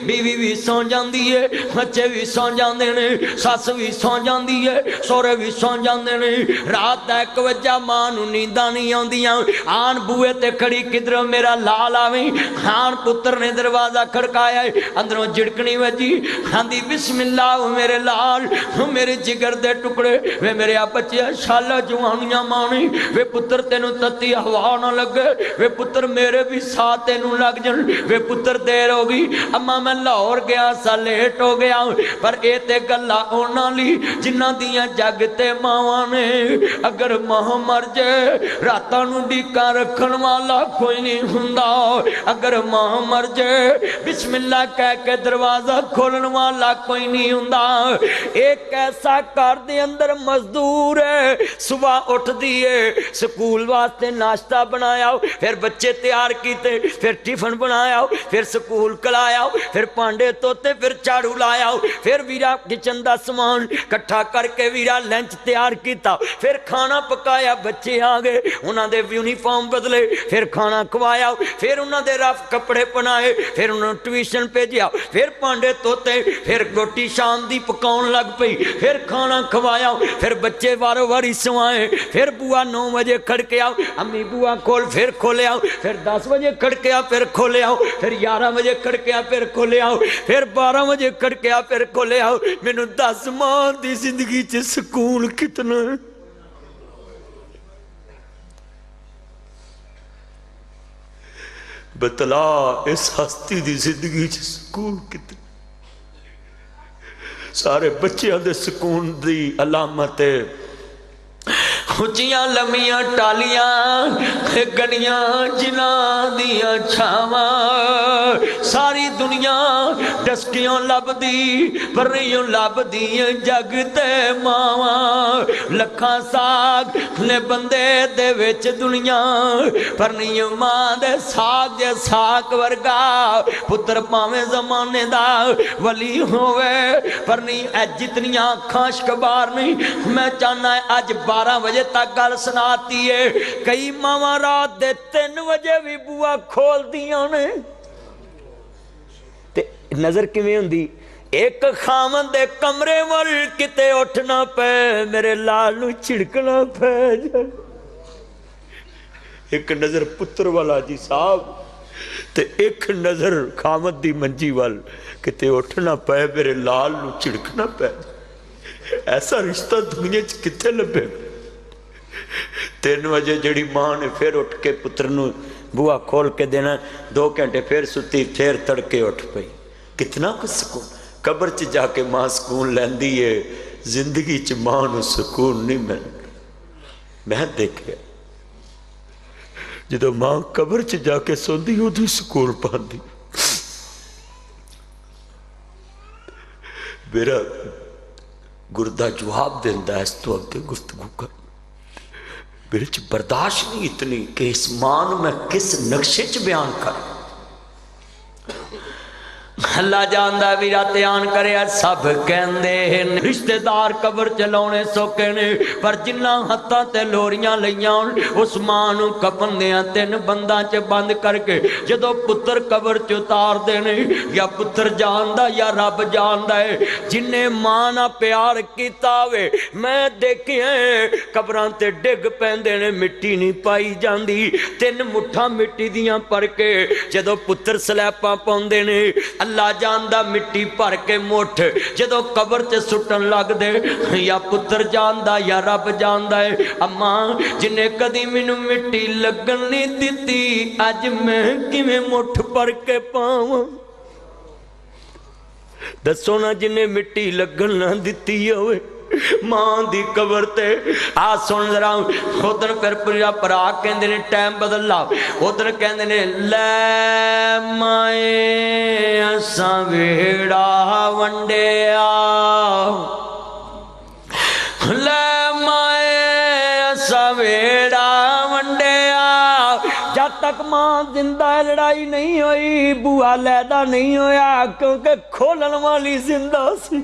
بیوی بھی سو جاندی ہے بچے بھی سو جاندے نے سس بھی سو جاندی ہے سورے بھی سو جاندے نے رات 1 بجے ماں نو نینداں نہیں آندیاں آن بوئے تے کھڑی کدھر میرا لال آویں آن پتر نے دروازہ کھڑکایا اندروں جھڑکنی وجی آندی بسم اللہ میرے لال میرے جگر دے ٹکڑے وے میرے بچے شالہ جوانیاں مانی وے پتر تینوں تتی ہوا نہ لگے وے پتر میرے بھی ساتھ تینوں لگ جن وے پتر دیر ہو گئی اما میں لاہور گیا سا لیٹ ہو گیا پر اے تے گلا اونا لی جنہ دیاں جگتے ماواں نے اگر ماں مر جائے راتاں نو ڈیکا رکھن والا کوئی نہیں ہوندا اگر ماں مر جائے بسم اللہ کہہ کے دروازہ کھولن والا کوئی نہیں ہوندا ایک ایسا کار دے اندر مزدور ہے صبح اٹھ دیئے سکول واسطے ناشتہ بنایا پھر بچے تیار کیتے پھر ٹیفن بنایا پھر سکول کلایا پھر پانڈے توتے پھر چاڑو لایا پھر ویرا کچن دا سامان کٹھا کر کے ویرا لنچ تیار کیتا پھر کھانا پکایا بچے آگئے انہاں دے یونیفارم بدلے پھر کھانا کھوایا پھر انہاں دے رف کپڑے پنائے پھر انہاں ٹیوشن بھیجیا پھر پانڈے توتے پھر روٹی شام دی پکاؤن لگ پئی پھر کھانا کھوایا پھر بچے وارو واری سوائے پھر بوا 9 بجے کھڑ کے آؤ امی نہیں بوا کھول، پھر کھولے آؤ، پھر 10 بجے کھڑکیا پھر کھولے آؤ، پھر 11 بجے کھڑکیا پھر کھولے آؤ، پھر 12 بجے کھڑکیا پھر کھولے آؤ۔ مینوں دس ماں دی زندگی چ سکون کتنا ہے؟ بتلا اس ہستی دی زندگی چ سکون کتنا؟ سارے بچیاں دے سکون دی علامت ہے اچیاں لمیاں ٹالیاں گنیاں جناں دیاں چھاواں، ساری دنیا ڈسکیوں لب دی پریوں لب دیاں جگ تے ماواں، لکھاں ساگ نے بندے دے وچ دنیا پر نہیں ماں دے ساگ جے ساگ ورگا، پتر پاویں زمانے دا ولی ہوئے پر نہیں اے جتنیاں کھانش کبار نہیں۔ میں چاہنا ہے آج 12 بجے تک گل سناتی ہے، کئی ماواں رات دے 3 بجے بھی بوا کھول دیاں نے تے نظر کیویں ہوندی؟ ایک خامن دے کمرے ول کتے اٹھنا پے میرے لال نو چھڑکنا پے جائے، ایک نظر پتر والا جی صاحب تے ایک نظر خامد دی منجی وال کتے اٹھنا پے میرے لال نو چھڑکنا پے، ایسا رشتہ دنیا چ کتے لبے؟ 3 بجے جڑی ماں نے پھر اٹھ کے پتر نو بوا کھول کے دینا، 2 گھنٹے پھر ستی، پھر تڑکے اٹھ پئی، کتنا کچھ سکون۔ قبر چ جا کے ماں سکون لیندی ہے، زندگی چ ماں نو سکون نہیں ملتا۔ میں دیکھے جدو ماں قبر چ جا کے سوندی ادو سکون پاندی۔ میرا گردہ جواب دیندا ہے اس تو اگے گفتگو کر، میرے چ برداشت نہیں اتنی کہ اس ماں نو میں کس نقشے چ بیان کر۔ اللہ جاندہ بھی رات آن کرے سب کہندے رشتہ دار قبر چلاونے سوکے نے، پر جنہ ہتھاں تے لوریاں لیاں اس ماں نو کفن دیاں 3 بنداں چ بند کر کے جدو پتر قبر چ اتار دینے، یا پتر جاندہ یا رب جاندہ ہے جن نے ماں نہ پیار کیتا ہوئے۔ میں دیکھے ہیں قبراں تے ڈگ پیندے نے، مٹی نہیں پائی جاندی، 3 مٹھاں مٹی دیاں پر کے جدو پتر سلیپاں پوندے نے، اللہ جاندہ مٹی پر کے مٹھ جدو قبر تے سٹن لگ دے، یا پتر جاندہ یا رب جاندہ ہے۔ اماں جنہیں کدی مینوں مٹی لگن نہیں دیتی، اج میں کیویں مٹھ پر کے پاواں؟ دسو نا جنہیں مٹی لگن نہ دیتی ہوئے ماں دی قبر تے آ سن ذرا، ادھر پھر پورا پرا کہندے نے ٹائم بدل لا، ادھر کہندے نے لے مائے اساں ویڑا ونڈیا، لے مائے اساں ویڑا ونڈیا، جب تک ماں زندہ ہے لڑائی نہیں ہوئی، بوا لیدا نہیں ہویا کیونکہ کھولن والی زندہ سی۔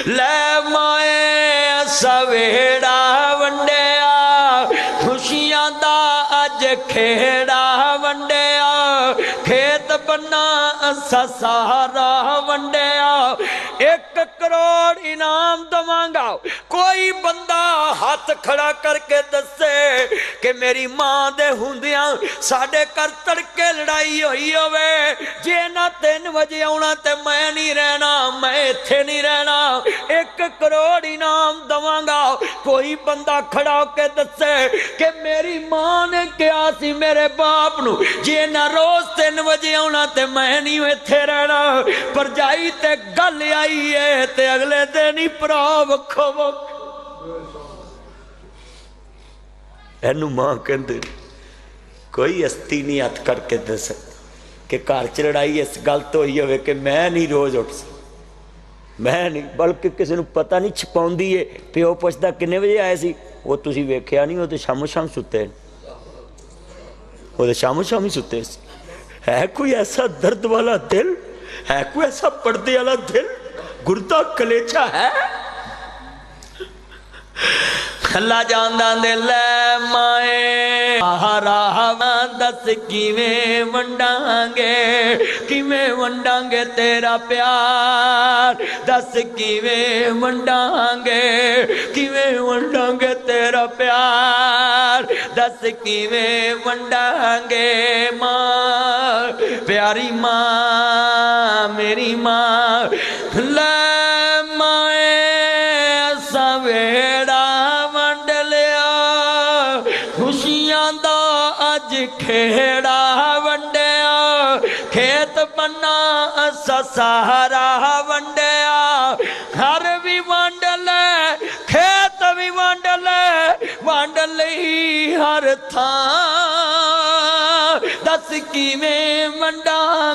لے مائے اساں ویڑا ونڈیا، خوشیاں دا اج کھیڑا ونڈیا، کھیت بنا اساں سارا ونڈیا، 1 کروڑ انعام دمانگا، کوئی بندہ ہاتھ کھڑا کر کے دسے کہ میری ماں دے ہوندیاں ساڑھے کر تڑکے لڑائی ہوئی ہوئے، جے نہ 3 بجے آنا تے میں نہیں رہنا، میں ایتھے نہیں رہنا، 1 کروڑ انعام دمانگا، کوئی بندہ کھڑا ہو کے دسے کہ میری ماں نے کیا سی میرے باپ نو، جے نہ روز 3 بجے آنا تے میں نہیں ایتھے رہنا، پر جائی تے گل آئی ہے تے اگلے دن ہی پرا وکھو وکھ۔ اینو ماں کہندے کوئی ہستی نہیں ہاتھ کر کے دے سکتا کہ گھر چ لڑائی اس گل تو ہوئی ہوئے کہ میں نہیں روز اٹھ سکتا، میں نہیں، بلکہ کسی نے پتہ نہیں چھپاؤندی ہے، پیو پوچھدا کنے بجے آئے سی، وہ تسی ویکھیا نہیں، وہ تو شام ستے ہیں، وہ تو شام ہی ستے سی۔ ہے کوئی ایسا درد والا دل، ہے کوئی ایسا پردے والا دل، گردہ کلیچہ ہے؟ اللہ جاندہ دے لے مائے راہ دس کیویں ونڈاں گے تیرا پیار، دس کیویں ونڈاں گے تیرا پیار، دس کیویں ونڈاں گے ماں پیاری ماں میری ماں لے مائے اساں ویڑا ونڈ لیا خوشیاں دا اج کھیڑا ونڈیا کھیت بنا اسا سہارا ونڈیا گھر بھی ونڈ لے کھیت بھی ونڈ لئی ہر تھان دس کیویں ونڈاں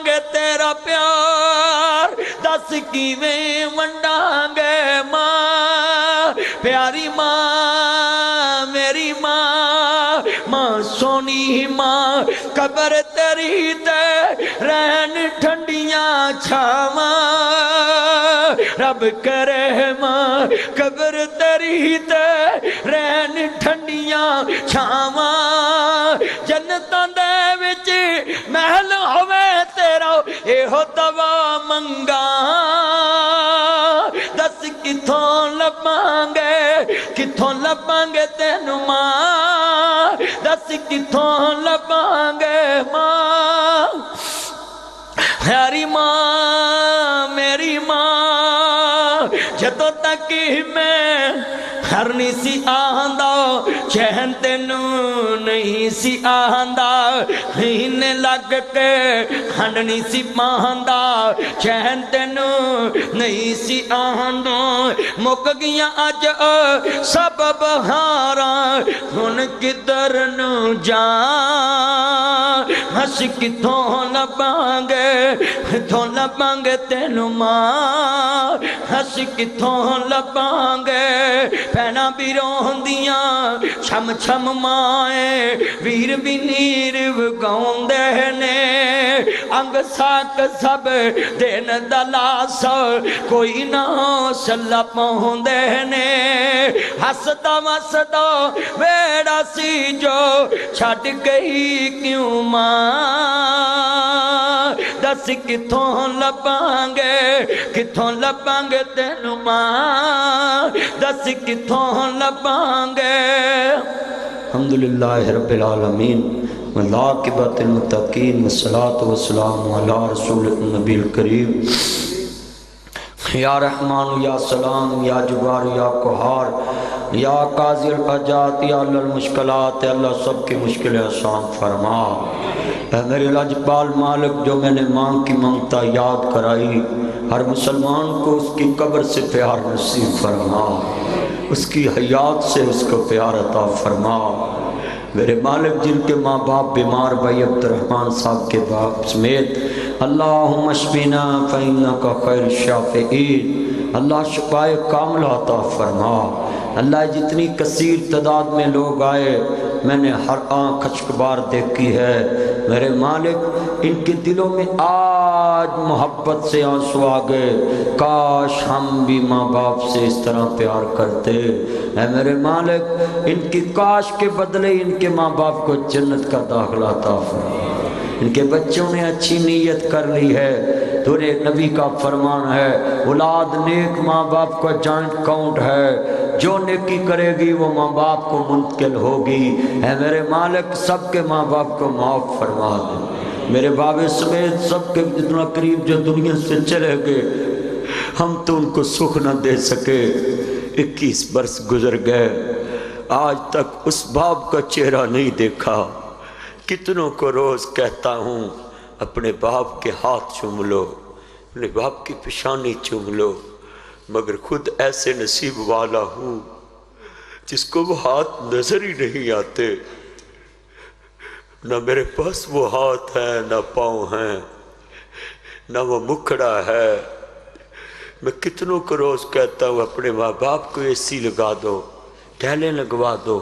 گے تیرا پیار دس کیویں ونڈاں گے ماں پیاری ماں میری ماں ماں سونی ماں قبر تیری تے رہن ٹھنڈیاں چھاواں رب کرے ماں قبر تیری تے رہن ٹھنڈیاں چھاواں جنتاں دے وچ محل ہوے تیرا ایہو دعا منگاں دس کتھوں لباں گے تینوں ماں دس کتھوں لباں گے ماں پیاری ماں میری ماں جدوں تک میں گھر نہیں سی آندا چین تینوں نہیں سی آندا ہینے لگ کے کھنڈ نہیں سی ماندا چین تینوں نہیں سی آندا مک گیاں اج سب بہاراں ہن کدھر نو جاں ہس کتھوں لباں گے تینوں ماں ہس کتھوں لباں گے بھیڑاں بھی روندیاں چھم چھم مائیں ویر بھی نیر وگاؤندے نے انگ ساک سب دین دلاس کوئی نہ حوصلہ پاؤندے نے ہسدا وسدا ویڑا سی جو چھڈ گئی کیوں ماں دس کتھوں لباں گے تینوں ماں دس کتھوں لباں گے الحمدللہ رب العالمین والعاقبۃ للمتقین والصلاۃ والسلام علی رسول النبی الکریم یا رحمان یا سلام یا جبار یا قہار یا قاضی الحاجات یا اللہ المشکلات اللہ سب کی مشکلیں آسان فرما اے میرے لاجپال مالک جو میں نے مانگ کی مانگتا یاد کرائی ہر مسلمان کو اس کی قبر سے پیار نصیب فرما اس کی حیات سے اس کو پیار عطا فرما میرے مالک جن کے ماں باپ بیمار بھائی عبد الرحمن صاحب کے باپ سمیت اللہم اشفینا فإنک خیر الشافعین اللہ شفائے کاملہ عطا فرما اللہ جتنی کثیر تعداد میں لوگ آئے میں نے ہر آنکھ اشکبار دیکھی ہے میرے مالک ان کے دلوں میں آج محبت سے آنسو آ گئے کاش ہم بھی ماں باپ سے اس طرح پیار کرتے اے میرے مالک ان کی کاش کے بدلے ان کے ماں باپ کو جنت کا داخلہ عطا فرما ان کے بچوں نے اچھی نیت کر لی ہے تیرے نبی کا فرمان ہے اولاد نیک ماں باپ کا جوائنٹ اکاؤنٹ ہے جو نیکی کرے گی وہ ماں باپ کو منتقل ہوگی اے میرے مالک سب کے ماں باپ کو معاف فرما دے میرے بابے سمیت سب کے جتنا قریب جو دنیا سے چلے گئے ہم تو ان کو سکھ نہ دے سکے 21 برس گزر گئے آج تک اس باپ کا چہرہ نہیں دیکھا کتنوں کو روز کہتا ہوں اپنے باپ کے ہاتھ چوم لو اپنے باپ کی پیشانی چوم لو مگر خود ایسے نصیب والا ہوں جس کو وہ ہاتھ نظر ہی نہیں آتے نہ میرے پاس وہ ہاتھ ہے نہ پاؤں ہیں نہ وہ مکھڑا ہے میں کتنوں کو روز کہتا ہوں اپنے ماں باپ کو اے سی لگا دو ٹہلیں لگوا دو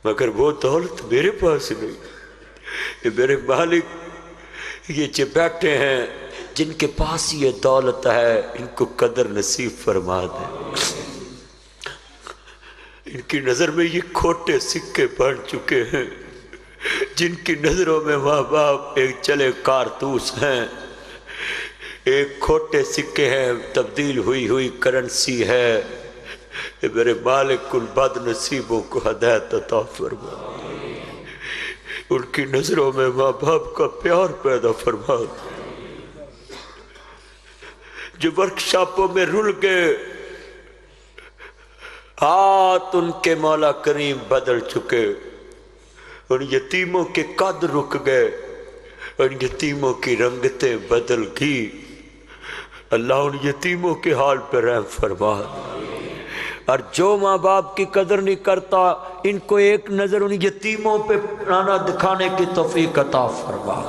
مگر وہ دولت میرے پاس نہیں یہ میرے مالک یہ جو بیٹھے ہیں جن کے پاس یہ دولت ہے ان کو قدر نصیب فرما دے ان کی نظر میں یہ کھوٹے سکے بن چکے ہیں جن کی نظروں میں ماں باپ ایک چلے کارتوس ہیں ایک کھوٹے سکے ہیں تبدیل ہوئی کرنسی ہے اے میرے مالک ان بد نصیبوں کو ہدایت عطا فرما، ان کی نظروں میں ماں باپ کا پیار پیدا فرما، جو ورکشاپوں میں رل گئے ہاتھ ان کے مولا کریم بدل چکے، ان یتیموں کے قد رک گئے، ان یتیموں کی رنگتیں بدل گئی، اللہ ان یتیموں کے حال پہ رحم فرما، اور جو ماں باپ کی قدر نہیں کرتا ان کو ایک نظر ان یتیموں پہ پرانا دکھانے کی توفیق عطا فرما،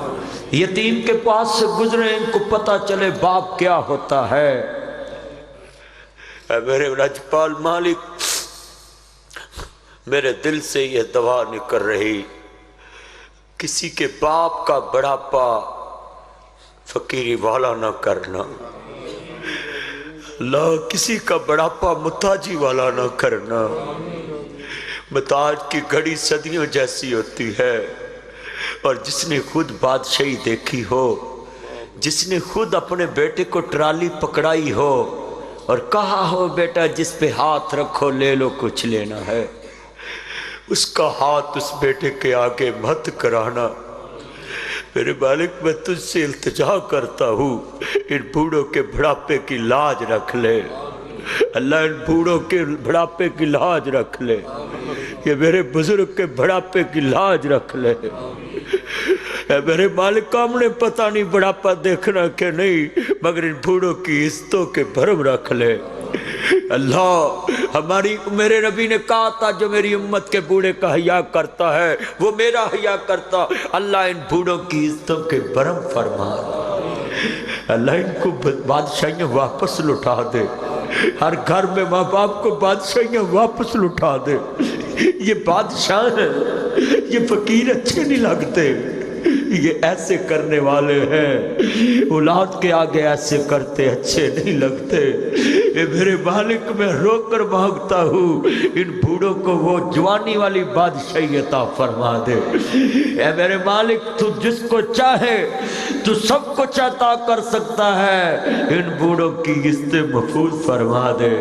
یتیم کے پاس سے گزرے ان کو پتہ چلے باپ کیا ہوتا ہے۔ اے میرے راجپال مالک، میرے دل سے یہ دعا نکل رہی، کسی کے باپ کا بڑھاپا فقیری والا نہ کرنا، اللہ کسی کا بڑھاپا محتاجی والا نہ کرنا، محتاج کی گھڑی صدیوں جیسی ہوتی ہے، اور جس نے خود بادشاہی دیکھی ہو، جس نے خود اپنے بیٹے کو ٹرالی پکڑائی ہو اور کہا ہو بیٹا جس پہ ہاتھ رکھو لے لو کچھ لینا ہے، اس کا ہاتھ اس بیٹے کے آگے مت کرانا۔ میرے مالک میں تجھ سے التجا کرتا ہوں، ان بوڑھوں کے بڑھاپے کی لاج رکھ لے، اللہ ان بوڑھوں کے بڑھاپے کی لاج رکھ لے، یہ میرے بزرگ کے بڑھاپے کی لاج رکھ لے۔ اے میرے مالک ہم نے پتہ نہیں بڑھاپا دیکھنا کہ نہیں، مگر ان بوڑھوں کی عزتوں کے بھرم رکھ لے اللہ۔ ہماری میرے نبی نے کہا تھا جو میری امت کے بوڑھے کا حیا کرتا ہے وہ میرا حیا کرتا، اللہ ان بوڑھوں کی عزتوں کے بھرم فرما، اللہ ان کو بادشاہیاں واپس لٹا دے، ہر گھر میں ماں باپ کو بادشاہیاں واپس لٹا دے۔ یہ بادشاہ ہیں، یہ فقیر اچھے نہیں لگتے، یہ ایسے کرنے والے ہیں، اولاد کے آگے ایسے کرتے اچھے نہیں لگتے۔ اے میرے مالک میں رو کر مانگتا ہوں ان بوڑھوں کو وہ جوانی والی بادشاہی عطا فرما دے۔ اے میرے مالک تو جس کو چاہے تو سب کچھ عطا کر سکتا ہے، ان بوڑھوں کی عزت محفوظ فرما دے۔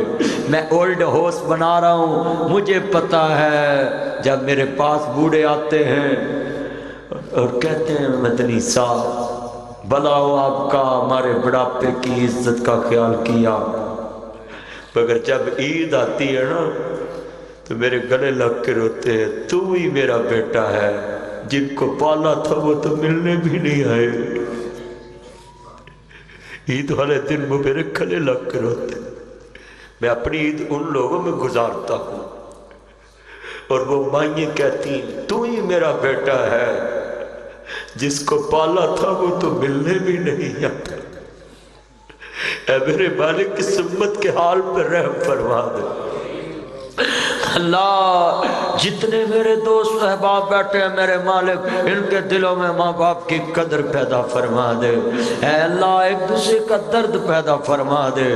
میں اولڈ ہاؤس بنا رہا ہوں، مجھے پتا ہے جب میرے پاس بوڑھے آتے ہیں اور کہتے ہیں مدنی صاحب بھلا ہو آپ کا ہمارے بڑھاپے کی عزت کا خیال کیا، مگر جب عید آتی ہے نا تو میرے گلے لگ کے روتے ہیں، تو ہی میرا بیٹا ہے، جن کو پالا تھا وہ تو ملنے بھی نہیں آئے۔ عید والے دن وہ میرے گلے لگ کے روتے، میں اپنی عید ان لوگوں میں گزارتا ہوں اور وہ مائیں کہتی ہیں تو ہی میرا بیٹا ہے، جس کو پالا تھا وہ تو ملنے بھی نہیں آتا۔ اے میرے مالک اس امت کے حال پر رحم فرما دے اللہ۔ جتنے میرے دوست احباب بیٹھے ہیں میرے مالک ان کے دلوں میں ماں باپ کی قدر پیدا فرما دے، اے اللہ ایک دوسرے کا درد پیدا فرما دے۔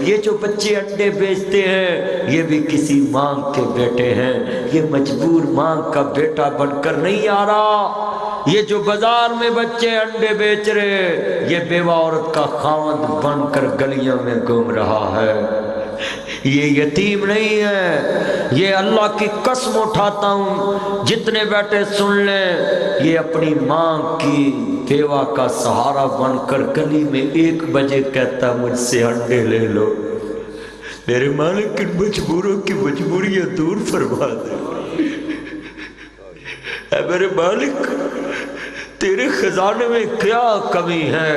یہ جو بچے انڈے بیچتے ہیں یہ بھی کسی ماں کے بیٹے ہیں، یہ مجبور ماں کا بیٹا بن کر نہیں آ رہا۔ یہ جو بازار میں بچے انڈے بیچ رہے یہ بیوہ عورت کا خاوند بن کر گلیوں میں گھوم رہا ہے، یہ یتیم نہیں ہے۔ یہ اللہ کی قسم اٹھاتا ہوں جتنے بیٹے سن لیں، یہ اپنی ماں کی بیوہ کا سہارا بن کر گلی میں 1 بجے کہتا مجھ سے انڈے لے لو۔ میرے مالک ان مجبوروں کی مجبوریاں دور فرما دے۔ اے میرے مالک تیرے خزانے میں کیا کمی ہے؟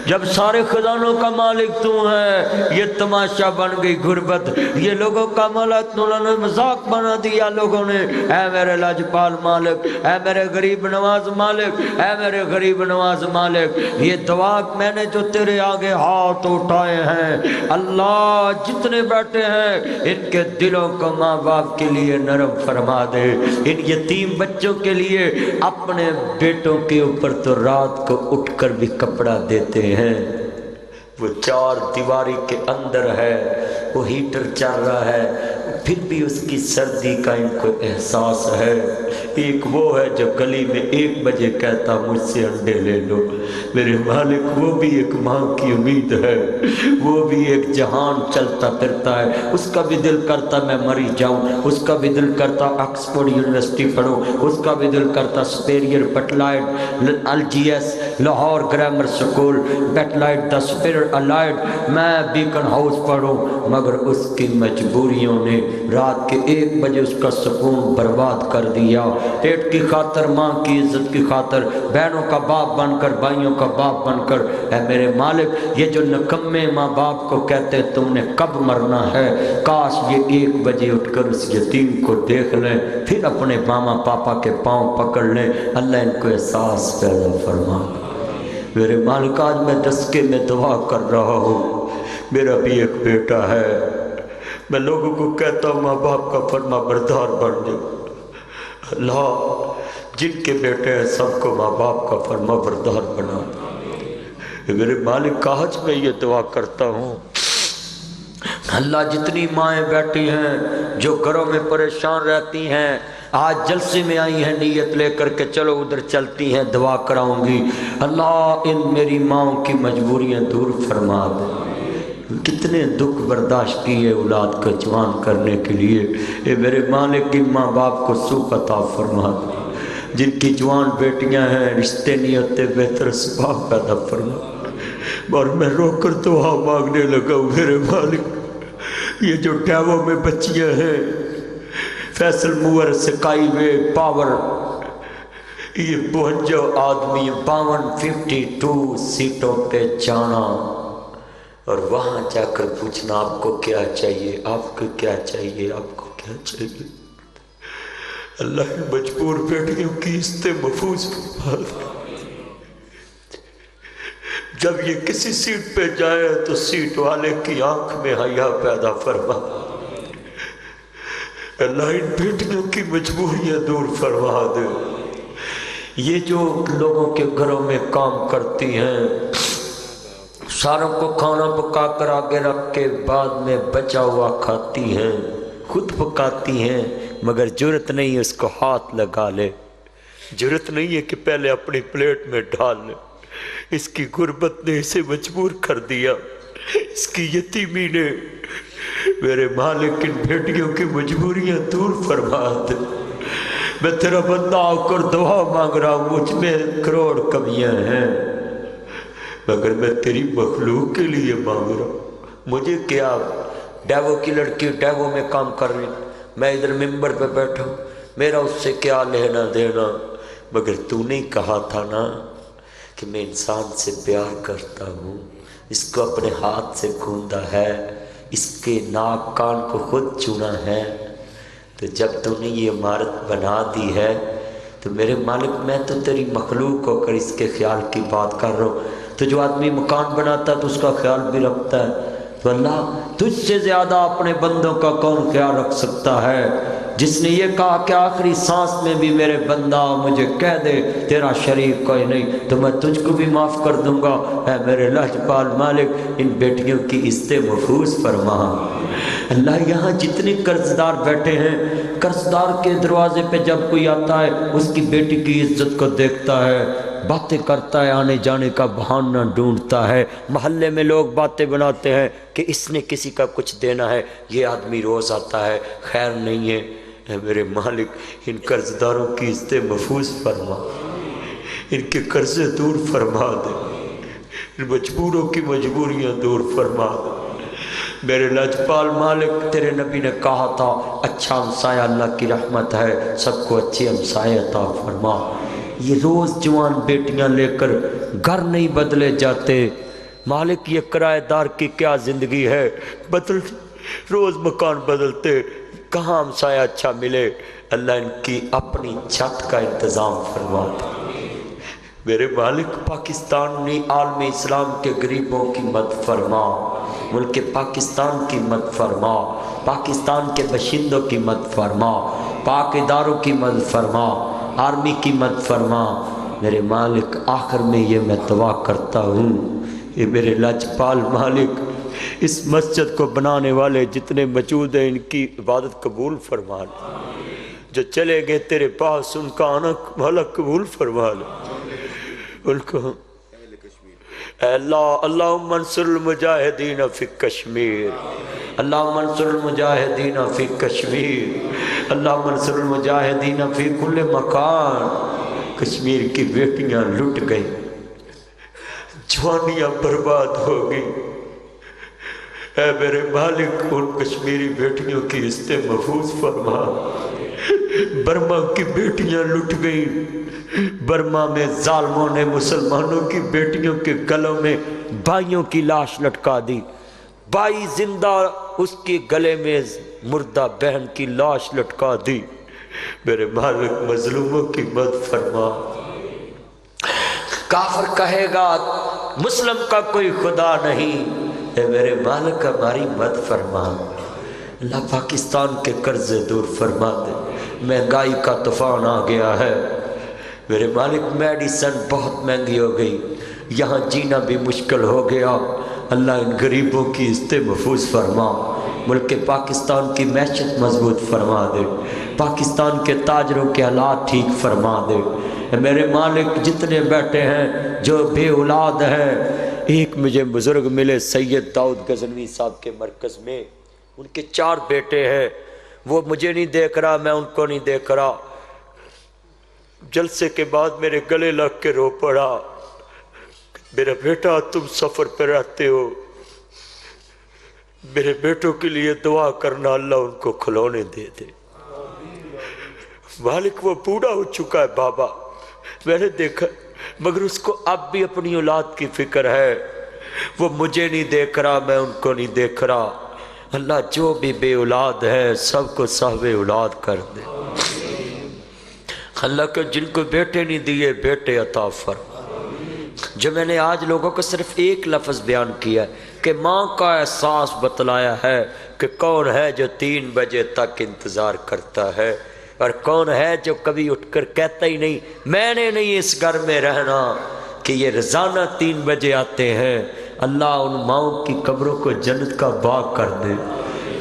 جب سارے خزانوں کا مالک تو ہے، یہ تماشا بن گئی غربت، یہ لوگوں کا مالک انہوں نے مذاق بنا دیا لوگوں نے۔ اے میرے لاجپال مالک، اے میرے غریب نواز مالک، اے میرے غریب نواز مالک، یہ دعا میں نے جو تیرے آگے ہاتھ اٹھائے ہیں اللہ، جتنے بیٹھے ہیں ان کے دلوں کو ماں باپ کے لیے نرم فرما دے۔ ان یتیم بچوں کے لیے اپنے بیٹوں کے اوپر تو رات کو اٹھ کر بھی کپڑا دیتے ہیں، وہ 4 دیواری کے اندر ہے، وہ ہیٹر چل رہا ہے، پھر بھی اس کی سردی کا ان کو احساس ہے۔ ایک وہ ہے جو گلی میں 1 بجے کہتا مجھ سے انڈے لے لو، میرے مالک وہ بھی ایک ماں کی امید ہے، وہ بھی ایک جہان چلتا پھرتا ہے، اس کا بھی دل کرتا میں مری جاؤں، اس کا بھی دل کرتا آکسفورڈ یونیورسٹی پڑھوں، اس کا بھی دل کرتا سپیریئر بیٹلائڈ LGS لاہور گرامر سکول بیٹلائڈ دا سپیریئر الائڈ میں بیکن ہاؤس پڑھوں، مگر اس کی مجبوریوں نے رات کے 1 بجے اس کا سکون برباد کر دیا۔ پیٹ کی خاطر، ماں کی عزت کی خاطر، بہنوں کا باپ بن کر، بھائیوں کا باپ بن کر، اے میرے مالک یہ جو نکمے ماں باپ کو کہتے تم نے کب مرنا ہے، کاش یہ 1 بجے اٹھ کر اس یتیم کو دیکھ لیں، پھر اپنے ماما پاپا کے پاؤں پکڑ لیں، اللہ ان کو احساس پیدا فرما۔ میرے مالک آج میں دسکے میں دعا کر رہا ہوں، میرا بھی ایک بیٹا ہے، میں لوگوں کو کہتا ہوں ماں باپ کا فرما بردار بن جاؤ۔ اللہ جن کے بیٹے ہیں سب کو ماں باپ کا فرما بردار بنا۔ میرے مالک آج میں یہ دعا کرتا ہوں، اللہ جتنی مائیں بیٹھی ہیں جو گھروں میں پریشان رہتی ہیں، آج جلسے میں آئی ہیں نیت لے کر کے چلو ادھر چلتی ہیں دعا کراؤں گی، اللہ ان میری ماؤں کی مجبوریاں دور فرما دے۔ کتنے دکھ برداشت کیے اولاد کا جوان کرنے کے لیے، اے میرے مالک ان ماں باپ کو سوکھ عطا فرما دے، جن کی جوان بیٹیاں ہیں رشتے نہیں ہوتے بہتر اسباب پیدا فرما۔ اور میں رو کر دعا مانگنے لگا ہوں میرے مالک، یہ جو ڈیووں میں بچیاں ہیں فیصل موور سکائی وے پاور، یہ 52 آدمی 52 سیٹوں پہ جانا اور وہاں جا کر پوچھنا آپ کو کیا چاہیے، آپ کو کیا چاہیے، آپ کو کیا چاہیے۔ اللہ مجبور بیٹیوں کی عزتیں محفوظ فرما دے۔ جب یہ کسی سیٹ پہ جائے تو سیٹ والے کی آنکھ میں حیا پیدا فرما۔ اللہ ان بیٹیوں کی مجبوریاں دور فرما دے۔ یہ جو لوگوں کے گھروں میں کام کرتی ہیں، ساروں کو کھانا پکا کر آگے رکھ کے بعد میں بچا ہوا کھاتی ہیں، خود پکاتی ہیں، مگر جرت نہیں اس کو ہاتھ لگا لے، جرت نہیں ہے کہ پہلے اپنی پلیٹ میں ڈال لے۔ اس کی غربت نے اسے مجبور کر دیا، اس کی یتیمی نے۔ میرے مالک ان بیٹیوں کی مجبوریاں دور فرما دے۔ میں تیرا بندہ آ کر دعا مانگ رہا ہوں، مجھ میں کروڑ کمیاں ہیں مگر میں تیری مخلوق کے لیے مانگ رہا ہوں۔ مجھے کیا، ڈیوو کی لڑکی ڈیوو میں کام کر رہی، میں ادھر ممبر پہ بیٹھا ہوں، میرا اس سے کیا لینا دینا، مگر تو نے کہا تھا نا کہ میں انسان سے پیار کرتا ہوں، اس کو اپنے ہاتھ سے گوندا ہے، اس کے ناک کان کو خود چنا ہے، تو جب تو نے یہ عمارت بنا دی ہے تو میرے مالک میں تو تیری مخلوق ہو کر اس کے خیال کی بات کر رہا ہوں۔ تو جو آدمی مکان بناتا ہے تو اس کا خیال بھی رکھتا ہے، تو اللہ تجھ سے زیادہ اپنے بندوں کا کون خیال رکھ سکتا ہے، جس نے یہ کہا کہ آخری سانس میں بھی میرے بندہ مجھے کہہ دے تیرا شریک کوئی نہیں تو میں تجھ کو بھی معاف کر دوں گا۔ اے میرے لاجپال مالک ان بیٹیوں کی عزتیں محفوظ فرما۔ اللہ یہاں جتنے قرضدار بیٹھے ہیں، قرضدار کے دروازے پہ جب کوئی آتا ہے اس کی بیٹی کی عزت کو دیکھتا ہے، باتیں کرتا ہے، آنے جانے کا بہانہ ڈھونڈتا ہے، محلے میں لوگ باتیں بناتے ہیں کہ اس نے کسی کا کچھ دینا ہے، یہ آدمی روز آتا ہے، خیر نہیں ہے۔ اے میرے مالک ان قرضداروں کی عزتیں محفوظ فرما، ان کے قرضے دور فرما دے، ان مجبوروں کی مجبوریاں دور فرما دے۔ میرے لاجپال مالک تیرے نبی نے کہا تھا اچھا ہمسایہ اللہ کی رحمت ہے، سب کو اچھی ہمسایہ عطا فرما۔ یہ روز جوان بیٹیاں لے کر گھر نہیں بدلے جاتے، مالک یہ کرایہ دار کی کیا زندگی ہے، روز مکان بدلتے، کہاں ہمسایہ اچھا ملے۔ اللہ ان کی اپنی چھت کا انتظام فرما دے۔ میرے مالک پاکستان نے عالم اسلام کے غریبوں کی مدد فرما، ملک پاکستان کی مدد فرما، پاکستان کے باشندوں کی مدد فرما، پاک اداروں کی مدد فرما، آرمی کی مدد فرما۔ میرے مالک آخر میں یہ میں دعا کرتا ہوں، یہ میرے لاجپال مالک اس مسجد کو بنانے والے جتنے موجود ہیں ان کی عبادت قبول فرما لے، جو چلے گئے تیرے پاس ان کا آنا مولا قبول فرما لے ان کو۔ اے اللہ، اللہم انصر المجاہدین فی کشمیر، اللہم انصر المجاہدین فی کشمیر، اللہم انصر المجاہدین فی کل مکان۔ کشمیر کی بیٹیاں لٹ گئی، جوانیاں برباد ہو گئی، اے میرے مالک ان کشمیری بیٹیوں کی عزت محفوظ فرما۔ برما کی بیٹیاں لٹ گئی، برما میں ظالموں نے مسلمانوں کی بیٹیوں کے گلوں میں بھائیوں کی لاش لٹکا دی، بھائی زندہ اس کے گلے میں مردہ بہن کی لاش لٹکا دی۔ میرے مالک مظلوموں کی مدد فرما۔ کافر کہے گا مسلم کا کوئی خدا نہیں، اے میرے مالک ہماری مدد فرما۔ اللہ پاکستان کے قرض دور فرما دے، مہنگائی کا طوفان آ گیا ہے میرے مالک، میڈیسن بہت مہنگی ہو گئی، یہاں جینا بھی مشکل ہو گیا۔ اللہ ان غریبوں کی عزت محفوظ فرما، ملک پاکستان کی معیشت مضبوط فرما دے، پاکستان کے تاجروں کے حالات ٹھیک فرما دے۔ میرے مالک جتنے بیٹھے ہیں جو بے اولاد ہیں، ایک مجھے بزرگ ملے سید داؤد غزنوی صاحب کے مرکز میں، ان کے 4 بیٹے ہیں، وہ مجھے نہیں دیکھ رہا، میں ان کو نہیں دیکھ رہا، جلسے کے بعد میرے گلے لگ کے رو پڑا، میرا بیٹا تم سفر پہ رہتے ہو، میرے بیٹوں کے لیے دعا کرنا اللہ ان کو کھلونے دے دے۔ مالک وہ بوڑھا ہو چکا ہے بابا، میں نے دیکھا، مگر اس کو اب بھی اپنی اولاد کی فکر ہے، وہ مجھے نہیں دیکھ رہا، میں ان کو نہیں دیکھ رہا۔ اللہ جو بھی بے اولاد ہے سب کو صاحب اولاد کر دے، اللہ کو جن کو بیٹے نہیں دیے بیٹے عطا فرما۔ جو میں نے آج لوگوں کو صرف ایک لفظ بیان کیا ہے کہ ماں کا احساس بتلایا ہے کہ کون ہے جو 3 بجے تک انتظار کرتا ہے، اور کون ہے جو کبھی اٹھ کر کہتا ہی نہیں میں نے نہیں اس گھر میں رہنا، کہ یہ روزانہ 3 بجے آتے ہیں۔ اللہ ان ماؤں کی قبروں کو جنت کا باغ کر دے،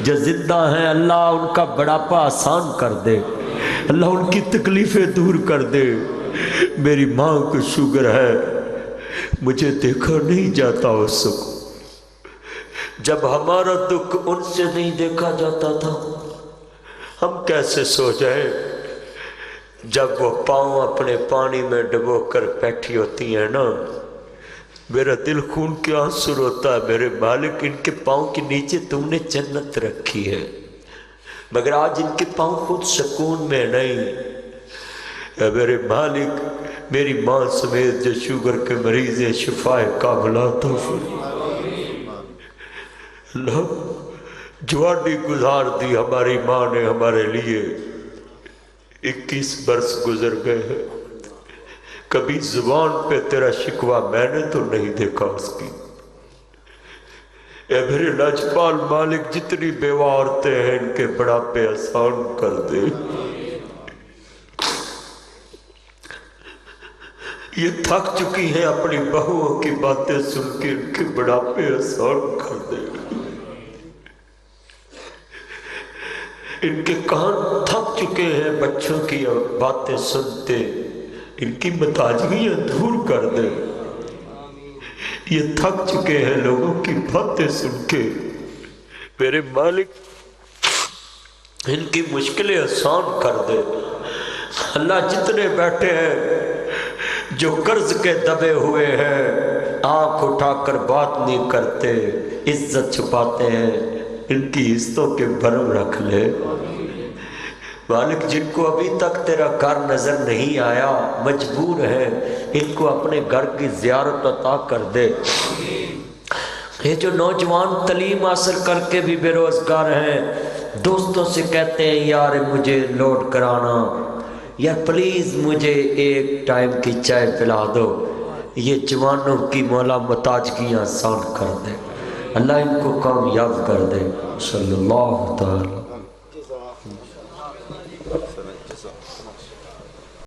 جو زندہ ہیں اللہ ان کا بڑھاپا آسان کر دے، اللہ ان کی تکلیفیں دور کر دے۔ میری ماں کو شوگر ہے، مجھے دیکھا نہیں جاتا اس کو، جب ہمارا دکھ ان سے نہیں دیکھا جاتا تھا ہم کیسے سو جائیں؟ جب وہ پاؤں اپنے پانی میں ڈبو کر بیٹھی ہوتی ہیں نا، میرا دل خون کے آنسو روتا ہے۔ میرے مالک ان کے پاؤں کے نیچے تم نے جنت رکھی ہے، مگر آج ان کے پاؤں خود سکون میں نہیں۔ اے میرے مالک میری ماں سمیت جو شوگر کے مریض ہیں شفائے کاملہ عطا فرما۔ اللہ جوانی گزار دی ہماری ماں نے ہمارے لیے، 21 برس گزر گئے ہیں، کبھی زبان پہ تیرا شکوہ میں نے تو نہیں دیکھا اس کی۔ اے میرے لاجپال مالک جتنی بیوہ عورتیں ہیں ان کے بڑھاپے آسان کر دے، یہ تھک چکی ہیں اپنی بہوؤں کی باتیں سن کے، ان کے بڑھاپے آسان کر دے۔ ان کے کان تھک چکے ہیں بچوں کی باتیں سنتے، ان کی محتاجگیاں دور کر دے۔ یہ تھک چکے ہیں لوگوں کی باتیں سن کے، میرے مالک ان کی مشکلیں آسان کر دے۔ اللہ جتنے بیٹھے ہیں جو قرض کے دبے ہوئے ہیں، آنکھ اٹھا کر بات نہیں کرتے، عزت چھپاتے ہیں، ان کی عزتوں کے بھرم رکھ لے مالک۔ جن کو ابھی تک تیرا گھر نظر نہیں آیا مجبور ہے، ان کو اپنے گھر کی زیارت عطا کر دے۔ یہ جو نوجوان تعلیم حاصل کر کے بھی بے روزگار ہیں، دوستوں سے کہتے ہیں یار مجھے لوڈ کرانا، یا پلیز مجھے ایک ٹائم کی چائے پلا دو، یہ جوانوں کی مولا محتاجگیاں آسان کر دے، اللہ ان کو کامیاب کر دے۔ صلی اللہ تعالی